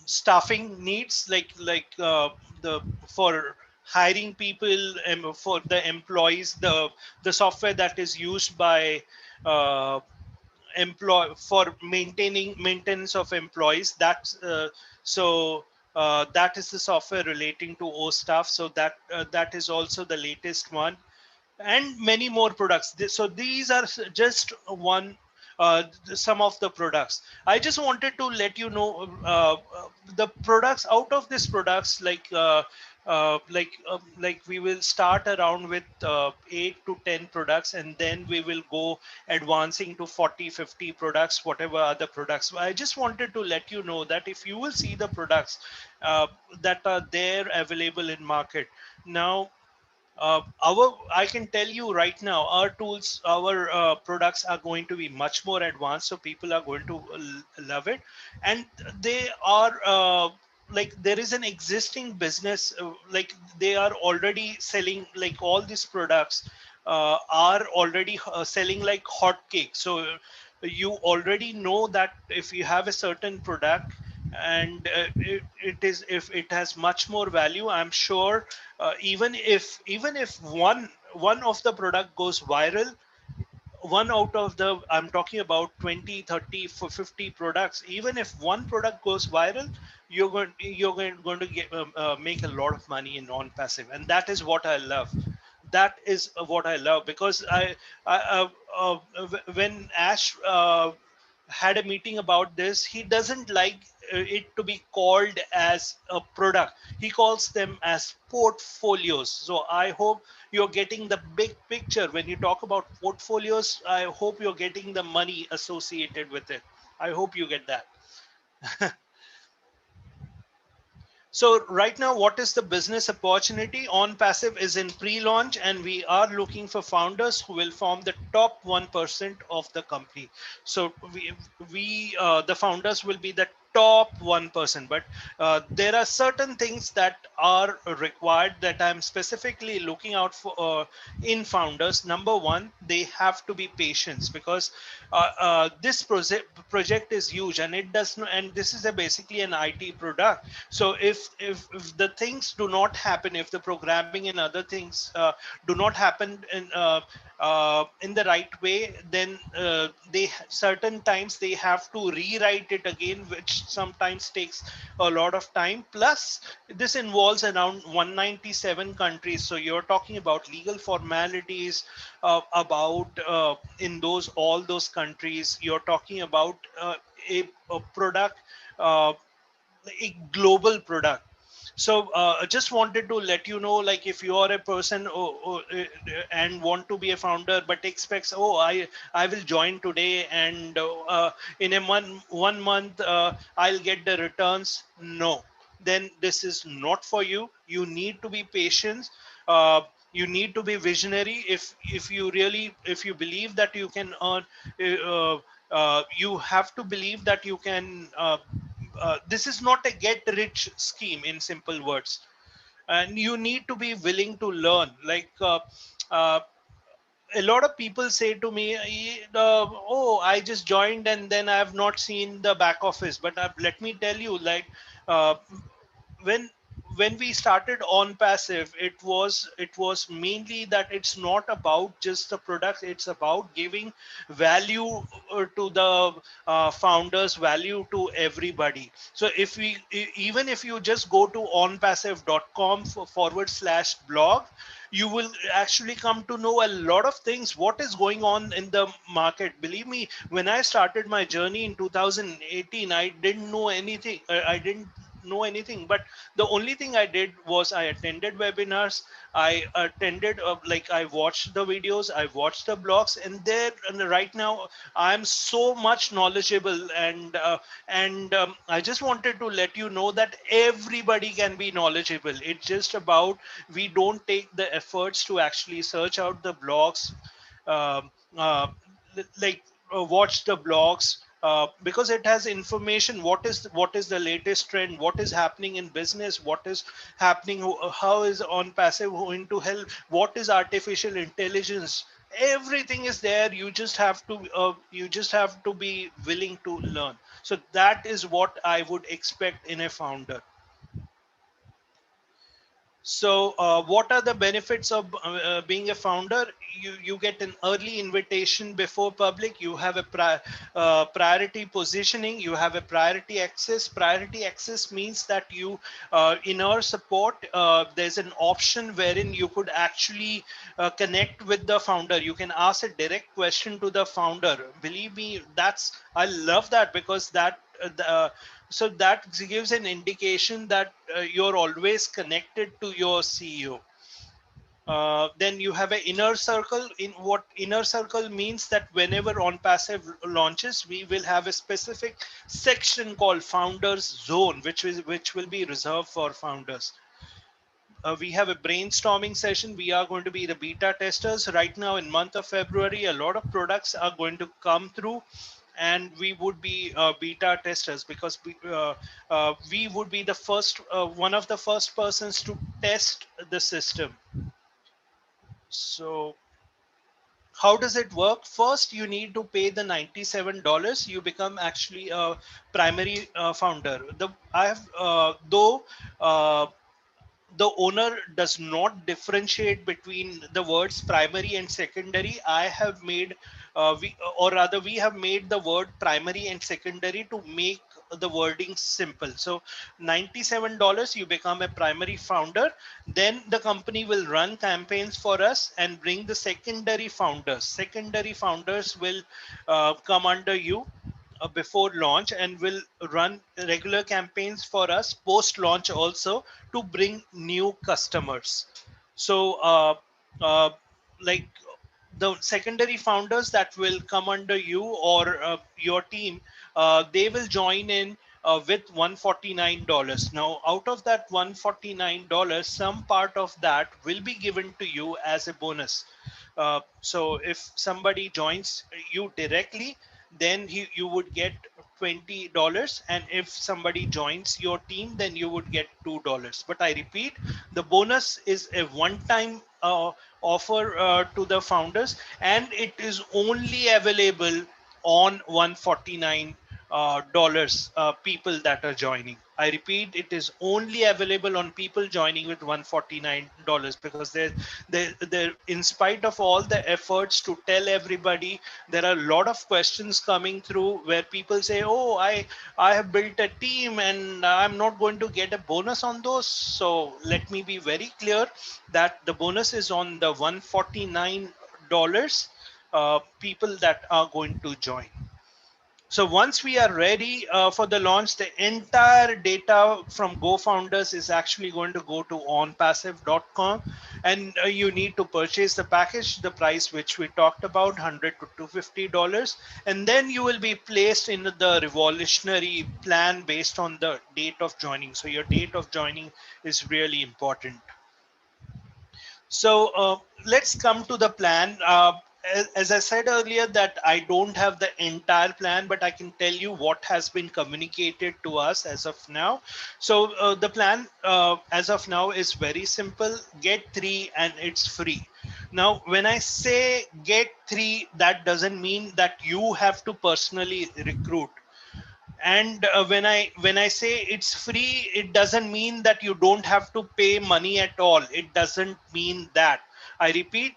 staffing needs, the for hiring people, and for the employees. The software that is used by uh, employ for maintaining maintenance of employees. That is the software relating to O Staff. So that is also the latest one, and many more products. So these are just one, some of the products. I just wanted to let you know the products. Out of these products, like we will start around with 8 to 10 products, and then we will go advancing to 40, 50 products, whatever other products. I just wanted to let you know that if you will see the products that are there available in market now, I can tell you right now, our tools, our products are going to be much more advanced, so people are going to love it. And they are like, there is an existing business, like they are already selling, like all these products are already selling like hotcakes. So you already know that if you have a certain product, and it is, if it has much more value, I'm sure even if one of the product goes viral, one out of the, I'm talking about 20, 30, for 50 products, even if one product goes viral, going to get make a lot of money in non-passive, and that is what I love. That is what I love, because when Ash had a meeting about this, he doesn't like it to be called as a product. He calls them as portfolios. So I hope you're getting the big picture. When you talk about portfolios, I hope you're getting the money associated with it. I hope you get that. So right now, what is the business opportunity? Onpassive is in pre-launch, and we are looking for founders who will form the top 1% of the company. So the founders will be the top 1%, but there are certain things that are required that I'm specifically looking out for in founders. Number one, they have to be patient, because this project is huge, and it does not, and this is basically an IT product. So if the things do not happen, if the programming and other things do not happen in the right way, then they certain times they have to rewrite it again, which sometimes takes a lot of time. Plus, this involves around 197 countries. So you're talking about legal formalities about in those all those countries. You're talking about a product. A global product. So I just wanted to let you know, like, if you are a person and want to be a founder but expects, oh, I will join today, and in a month, 1 month I'll get the returns. No, then this is not for you. You need to be patient. uh, you need to be visionary. If you really, if you believe that you can earn, you have to believe that you can this is not a get rich scheme, in simple words, and you need to be willing to learn. Like uh, a lot of people say to me, oh, I just joined and then I have not seen the back office. But let me tell you, like, uh, when when we started Onpassive, it was mainly that it's not about just the product, it's about giving value to the founders, value to everybody. So if even if you just go to onpassive.com /blog, you will actually come to know a lot of things, what is going on in the market. Believe me, when I started my journey in 2018, I didn't know anything. I didn't know anything, but the only thing I did was I attended webinars. I attended like, I watched the videos, I watched the blogs, and right now I'm so much knowledgeable. And I just wanted to let you know that everybody can be knowledgeable. It's just about, we don't take the efforts to actually search out the blogs, um, uh, like watch the blogs, because it has information. What is the latest trend, what is happening in business, what is happening, how is Onpassive going to help, what is artificial intelligence. Everything is there. You just have to be willing to learn. So that is what I would expect in a founder. So, what are the benefits of being a founder? You get an early invitation before public. You have a priority positioning. You have a priority access. Priority access means that you, in our support, there's an option wherein you could actually connect with the founder. You can ask a direct question to the founder. Believe me, I love that, because so that gives an indication that you're always connected to your CEO. Then you have an inner circle. In what inner circle means, that whenever Onpassive launches, we will have a specific section called Founders Zone, which will be reserved for founders. We have a brainstorming session. We are going to be the beta testers right now in month of February. A lot of products are going to come through, and we would be beta testers, because we would be the first, one of the first persons to test the system. So how does it work? First, you need to pay the $97. You become actually a primary founder. The I have though the owner does not differentiate between the words primary and secondary. I have made, or rather, we have made the word primary and secondary to make the wording simple. So $97, you become a primary founder. Then the company will run campaigns for us and bring the secondary founders. Secondary founders will come under you before launch and will run regular campaigns for us post launch also to bring new customers. So uh, like the secondary founders that will come under you or your team, they will join in with $149. Now, out of that $149, some part of that will be given to you as a bonus. So if somebody joins you directly, then you would get $20, and if somebody joins your team, then you would get $2. But I repeat, the bonus is a one-time offer to the founders, and it is only available on 149 dollars people that are joining. I repeat, it is only available on people joining with $149, because they're in spite of all the efforts to tell everybody, there are a lot of questions coming through where people say, oh, I have built a team and I'm not going to get a bonus on those. So let me be very clear that the bonus is on the $149 people that are going to join. So once we are ready for the launch, the entire data from GoFounders is actually going to go to onpassive.com, and you need to purchase the package, the price which we talked about, $100 to $250, and then you will be placed in the revolutionary plan based on the date of joining. So your date of joining is really important. So let's come to the plan. As I said earlier, that I don't have the entire plan, but I can tell you what has been communicated to us as of now. So the plan as of now is very simple. Get 3 and it's free. Now, when I say get 3, that doesn't mean that you have to personally recruit. And when I say it's free, it doesn't mean that you don't have to pay money at all. It doesn't mean that. I repeat,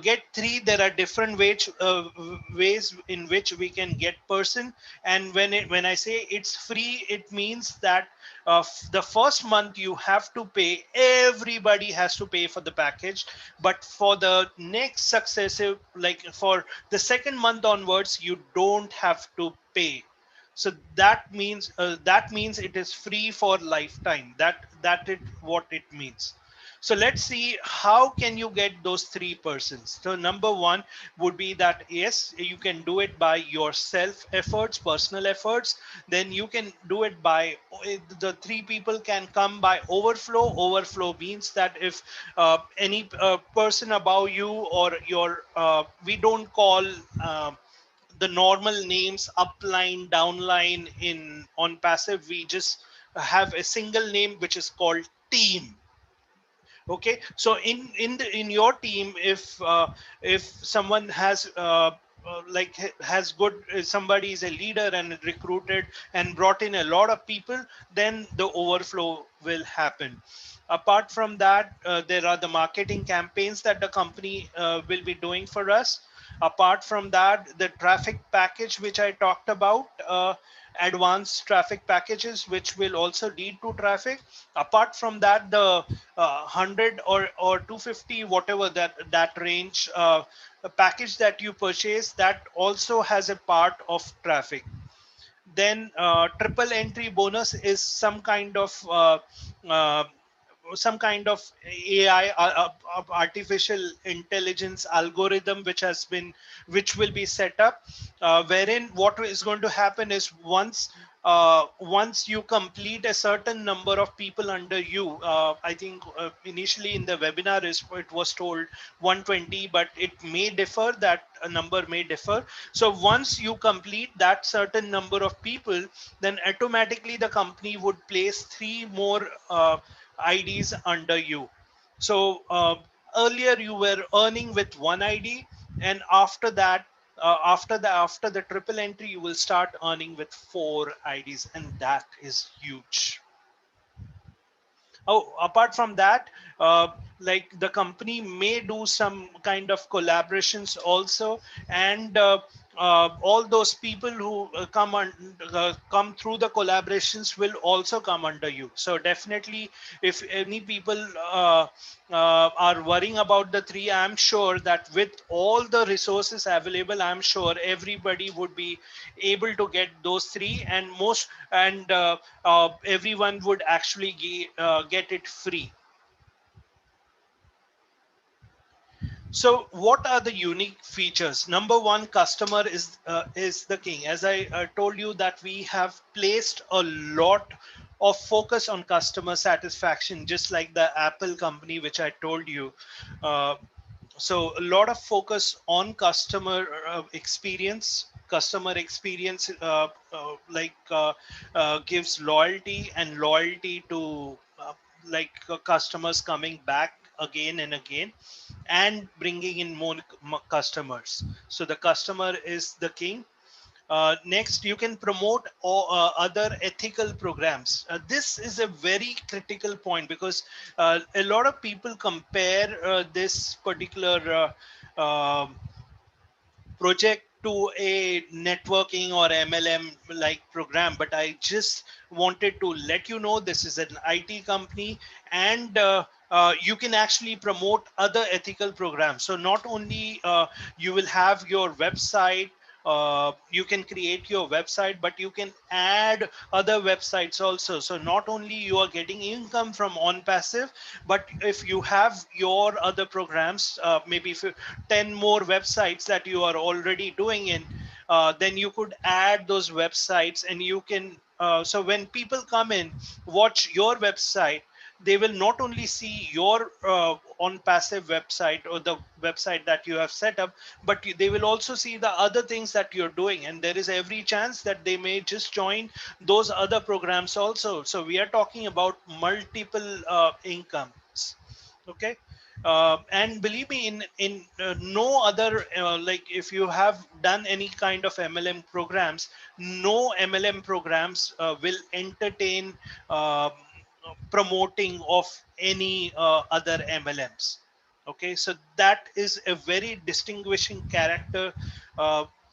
get 3, there are different ways in which we can get person. And when I say it's free, it means that the first month you have to pay, everybody has to pay for the package. But for the next successive, like for the second month onwards, you don't have to pay. So that means it is free for lifetime. That is what it means. So let's see, how can you get those 3 persons. So number 1 would be that, yes, you can do it by your self efforts, personal efforts. Then you can do it by, the 3 people can come by overflow. Overflow means that if any person above you or your we don't call the normal names upline, downline in Onpassive. We just have a single name which is called team. Okay, so in your team, if someone has has good, somebody is a leader and recruited and brought in a lot of people, then the overflow will happen. Apart from that, there are the marketing campaigns that the company will be doing for us. Apart from that, the traffic package which I talked about, advanced traffic packages which will also lead to traffic. Apart from that, the 100 or 250, whatever that range, package that you purchase, that also has a part of traffic. Then triple entry bonus is uh, some kind of AI, artificial intelligence algorithm which will be set up, wherein what is going to happen is, once you complete a certain number of people under you, I think initially in the webinar it was told 120, but it may differ, that a number may differ. So once you complete that certain number of people, then automatically the company would place 3 more IDs under you. So earlier you were earning with 1 ID, and after that, after the triple entry, you will start earning with 4 IDs, and that is huge. Oh, apart from that, like the company may do some kind of collaborations also, and all those people who come through the collaborations will also come under you. So definitely, if any people are worrying about the three, I'm sure that with all the resources available, I'm sure everybody would be able to get those three, and everyone would actually get it free. So what are the unique features? Number one, customer is the king. As I told you that we have placed a lot of focus on customer satisfaction, just like the Apple company, which I told you. Uh, so a lot of focus on customer experience gives loyalty, and loyalty to customers coming back again and again, and bringing in more customers. So the customer is the king. Next, you can promote other ethical programs. This is a very critical point, because a lot of people compare this particular project to a networking or MLM like program. But I just wanted to let you know this is an IT company, and you can actually promote other ethical programs. So not only you will have your website, you can create your website, but you can add other websites also. So not only you are getting income from Onpassive, but if you have your other programs, maybe if 10 more websites that you are already doing in, then you could add those websites, and you can so when people come in, watch your website, they will not only see your Onpassive website or the website that you have set up, but they will also see the other things that you're doing, and there is every chance that they may just join those other programs also. So we are talking about multiple incomes. Okay. And believe me, in no other like if you have done any kind of MLM programs, no MLM programs will entertain promoting of any other MLMs. Okay, so that is a very distinguishing character,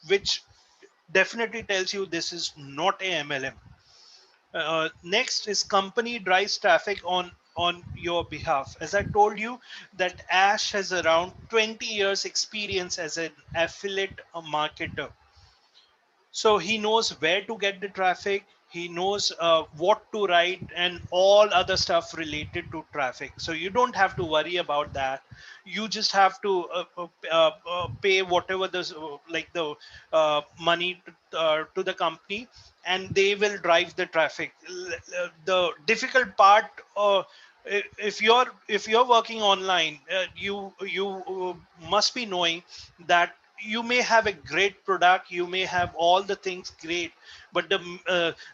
which definitely tells you this is not a MLM. Next is company drives traffic on your behalf. As I told you, that Ash has around 20 years experience as an affiliate marketer. So he knows where to get the traffic. He knows what to write and all other stuff related to traffic. So you don't have to worry about that. You just have to pay whatever the money to the company, and they will drive the traffic. The difficult part, if you're working online, you must be knowing that you may have a great product, you may have all the things great, but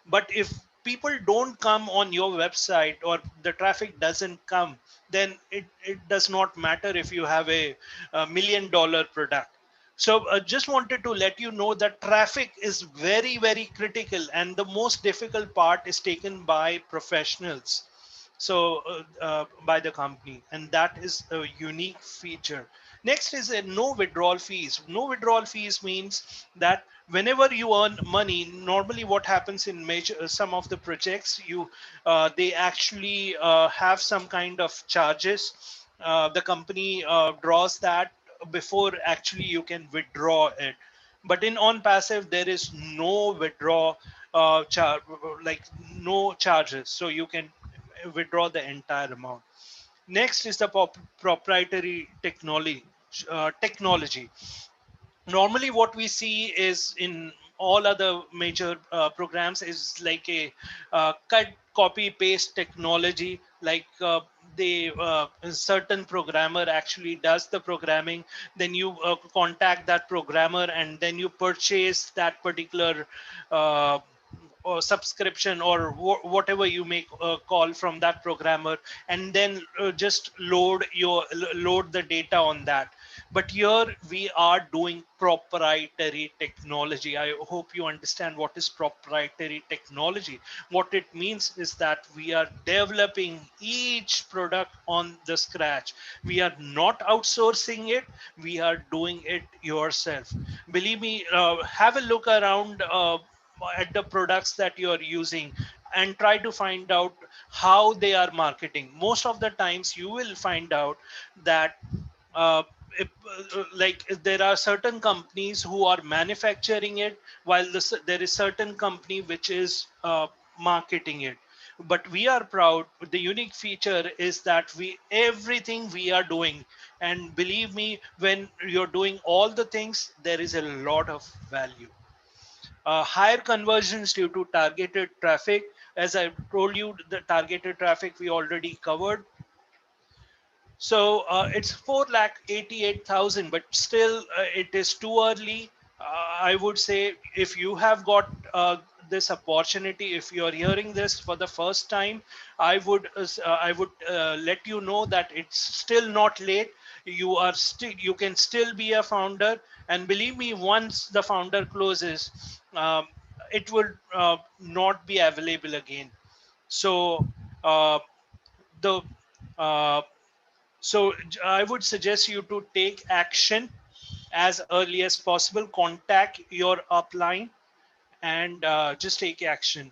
but if people don't come on your website, or the traffic doesn't come, then it does not matter if you have a $1 million product. So just wanted to let you know that traffic is very, very critical, and the most difficult part is taken by professionals, so by the company, and that is a unique feature. Next is a no withdrawal fees. No withdrawal fees means that whenever you earn money, normally what happens in major some of the projects, they actually have some kind of charges. The company draws that before actually you can withdraw it. But in Onpassive, there is no withdraw like no charges, so you can withdraw the entire amount. Next is the proprietary technology. Normally what we see is in all other major programs is like a cut copy paste technology, like a certain programmer actually does the programming, then you contact that programmer, and then you purchase that particular or subscription, or whatever you make call from that programmer, and then just load the data on that. But here we are doing proprietary technology. I hope you understand what is proprietary technology. What it means is that we are developing each product on the scratch. We are not outsourcing it, we are doing it yourself. Believe me, have a look around at the products that you are using and try to find out how they are marketing. Most of the times you will find out that uh, there are certain companies who are manufacturing it, while there is certain company which is marketing it. But we are proud, the unique feature is that we everything we are doing, and believe me, when you're doing all the things, there is a lot of value. Higher conversions due to targeted traffic. As I told you, the targeted traffic we already covered. So it's 4,88,000, but still it is too early. I would say if you have got this opportunity, if you are hearing this for the first time, I would let you know that it's still not late. You can still be a founder, and believe me, once the founder closes, it will not be available again. So uh, the uh, I would suggest you to take action as early as possible. Contact your upline and just take action.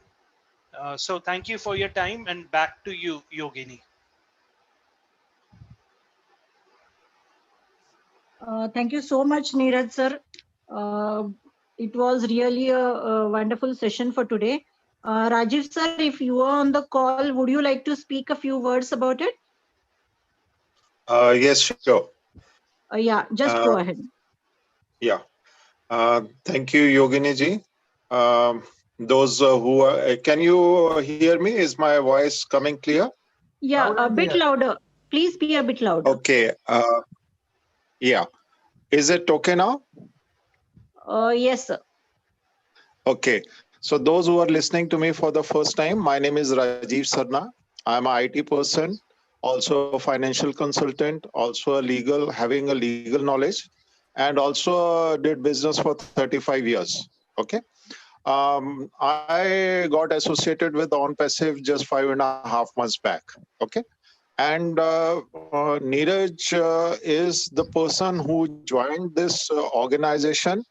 So thank you for your time, and back to you, Yogini. Thank you so much, Neeraj sir. Uh, it was really a wonderful session for today. Rajiv sir, if you are on the call, would you like to speak a few words about it? Yes, sure. Yeah, just go ahead. Yeah. Thank you, Yogini ji. Those who are, can you hear me? Is my voice coming clear? Yeah, a bit louder. Please be a bit louder. Okay. Yeah. Is it okay now? Yes, sir. Okay. So those who are listening to me for the first time, my name is Rajiv Sarna. I'm an IT person, also a financial consultant, also a legal, having a legal knowledge, and also did business for 35 years. Okay. I got associated with Onpassive just 5.5 months back. Okay. And Neeraj is the person who joined this organization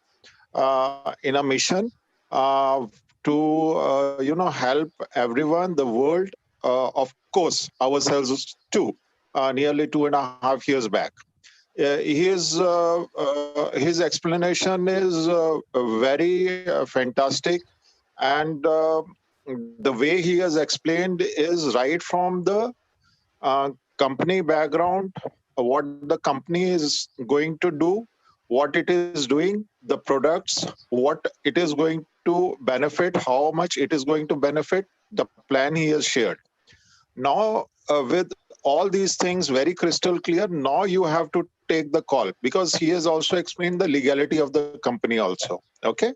in a mission to help everyone, the world, of course, ourselves too. Nearly 2.5 years back. His explanation is very fantastic, and the way he has explained is right from the company background, what the company is going to do, what it is doing, the products, what it is going to benefit, how much it is going to benefit, the plan he has shared. Now, with all these things very crystal clear, now you have to take the call, because he has also explained the legality of the company also. Okay.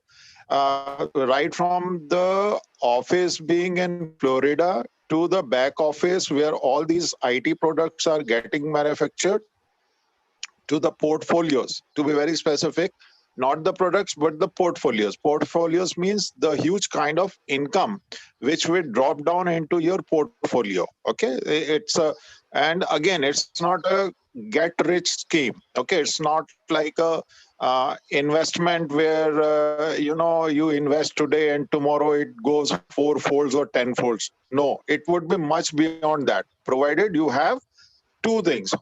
Right from the office being in Florida to the back office where all these IT products are getting manufactured, to the portfolios, to be very specific, not the products but the portfolios. Portfolios means the huge kind of income which will drop down into your portfolio. Okay, it's a, and again, it's not a get rich scheme. Okay, it's not like a investment where you invest today and tomorrow it goes 4 folds or 10 folds. No, it would be much beyond that, provided you have two things: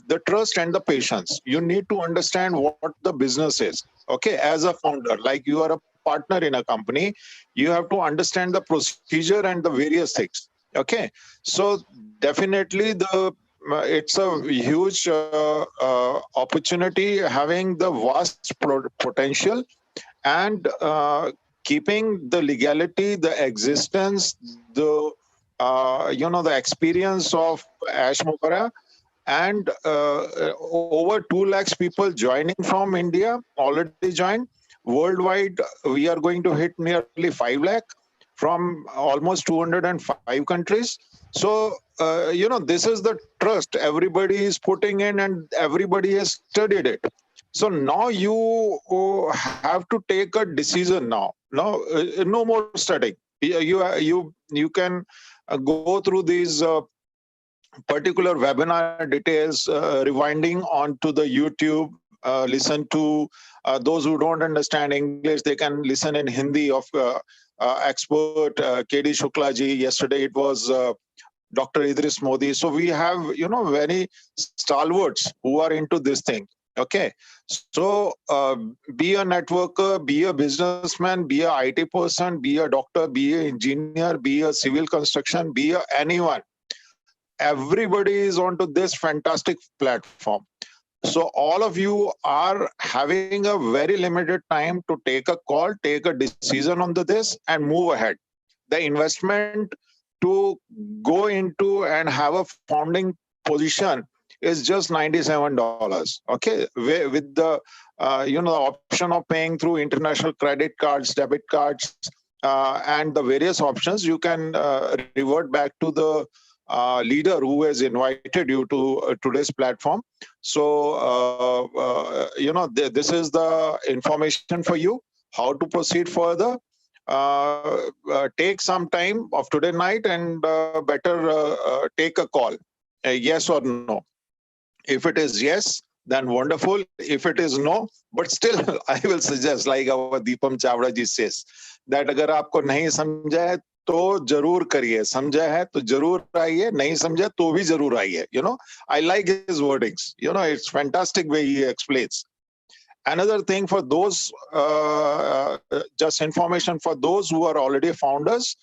the trust and the patience. You need to understand what the business is. Okay, as a founder, like you are a partner in a company, you have to understand the procedure and the various things. Okay, so definitely it's a huge opportunity, having the vast potential, and keeping the legality, the existence, the experience of Ash Mokara, and over 2 lakhs people joining from India already joined. Worldwide, we are going to hit nearly 5 lakh from almost 205 countries. So this is the trust everybody is putting in, and everybody has studied it. So now you have to take a decision now. No more studying. You can go through these particular webinar details, rewinding onto the YouTube, listen to those who don't understand English, they can listen in Hindi of expert KD Shukla ji. Yesterday it was Dr. Idris Modi. So we have, very stalwarts who are into this thing. Okay. So be a networker, be a businessman, be a IT person, be a doctor, be an engineer, be a civil construction, be a anyone. Everybody is onto this fantastic platform. So all of you are having a very limited time to take a call, take a decision on this and move ahead. The investment to go into and have a founding position is just $97. Okay, with the option of paying through international credit cards, debit cards, and the various options, you can revert back to the leader who has invited you to today's platform. So this is the information for you how to proceed further. Take some time of today night and better take a call, yes or no. If it is yes, then wonderful. If it is no, but still I will suggest, like our Deepam Chavda ji says, that अगर आपको नहीं समझा है तो जरूर करिए, समझा है तो जरूर आइए, नहीं समझा तो भी जरूर आइए. I like his wordings. It's fantastic way he explains. Another thing for those, just information for those who are already founders,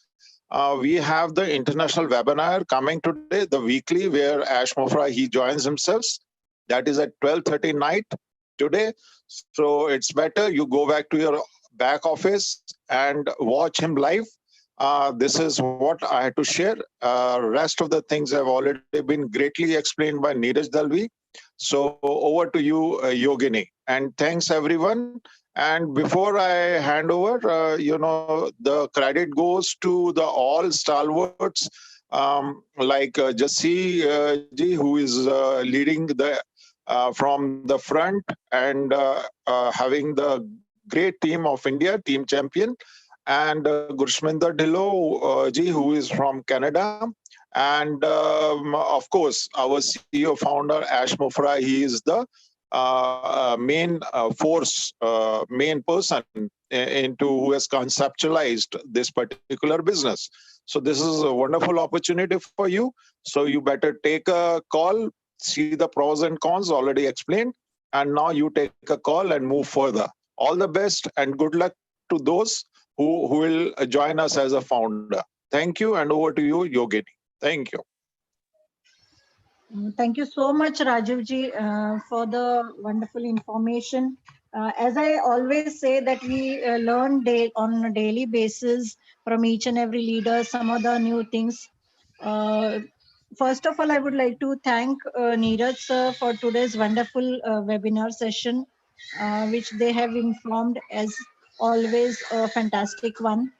we have the international webinar coming today, the weekly, where Ash Mofra, he joins himself. That is at 12:30 night today. So it's better you go back to your back office and watch him live. This is what I had to share. Rest of the things have already been greatly explained by Neeraj Dalvi. So over to you, Yogini. And thanks everyone. And before I hand over, the credit goes to the all stalwarts, like Jassi ji, who is leading the from the front and having the great team of India, team champion, and Gurushminder Dhillon ji, who is from Canada. And of course, our CEO founder, Ash Mofra, he is the main force, main person into who has conceptualized this particular business. So this is a wonderful opportunity for you. So you better take a call, see the pros and cons already explained, and now you take a call and move further. All the best and good luck to those who will join us as a founder. Thank you, and over to you, Yogini. Thank you. Thank you so much, Rajivji, for the wonderful information. As I always say that we learn on a daily basis from each and every leader, some of the new things. First of all, I would like to thank Neeraj sir for today's wonderful webinar session, which they have informed as always a fantastic one.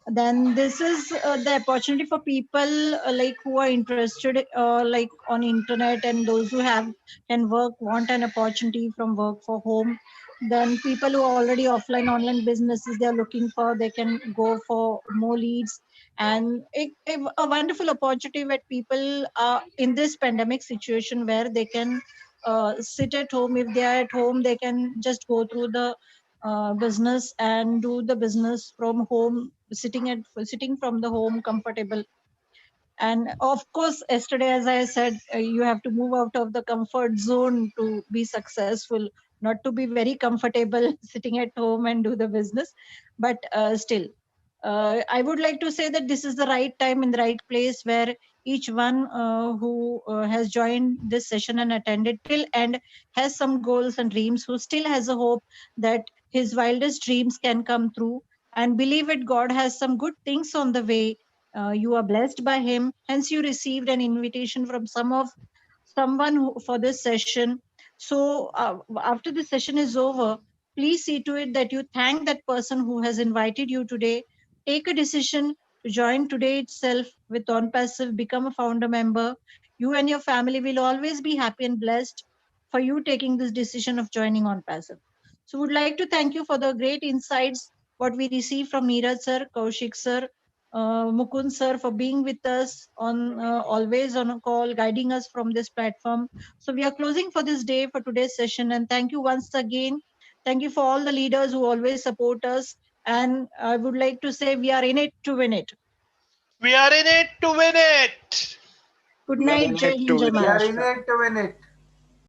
Then this is the opportunity for people like who are interested like on internet, and those who can want an opportunity from work for home. Then people who are already offline online businesses, they are looking for, they can go for more leads. And a wonderful opportunity where people are in this pandemic situation where they can sit at home. If they are at home, they can just go through the business and do the business from home, sitting from the home comfortable. And of course, yesterday, as I said, you have to move out of the comfort zone to be successful, not to be very comfortable sitting at home and do the business. But still, I would like to say that this is the right time in the right place where each one who has joined this session and attended till end has some goals and dreams, who still has a hope that his wildest dreams can come true, and believe it, God has some good things on the way. You are blessed by him, hence you received an invitation from someone for this session. So after the session is over, please see to it that you thank that person who has invited you today. Take a decision to join today itself with Onpassive, become a founder member. You and your family will always be happy and blessed for you taking this decision of joining Onpassive. So would like to thank you for the great insights what we received from Neeraj sir, Kaushik sir, Mukund sir for being with us on always on a call, guiding us from this platform. So we are closing for this day for today's session, and thank you once again. Thank you for all the leaders who always support us. And I would like to say we are in it to win it. We are in it to win it. Good We are night, in Jai it Hind, to Jai win We are it. in Maharashtra. it to win it.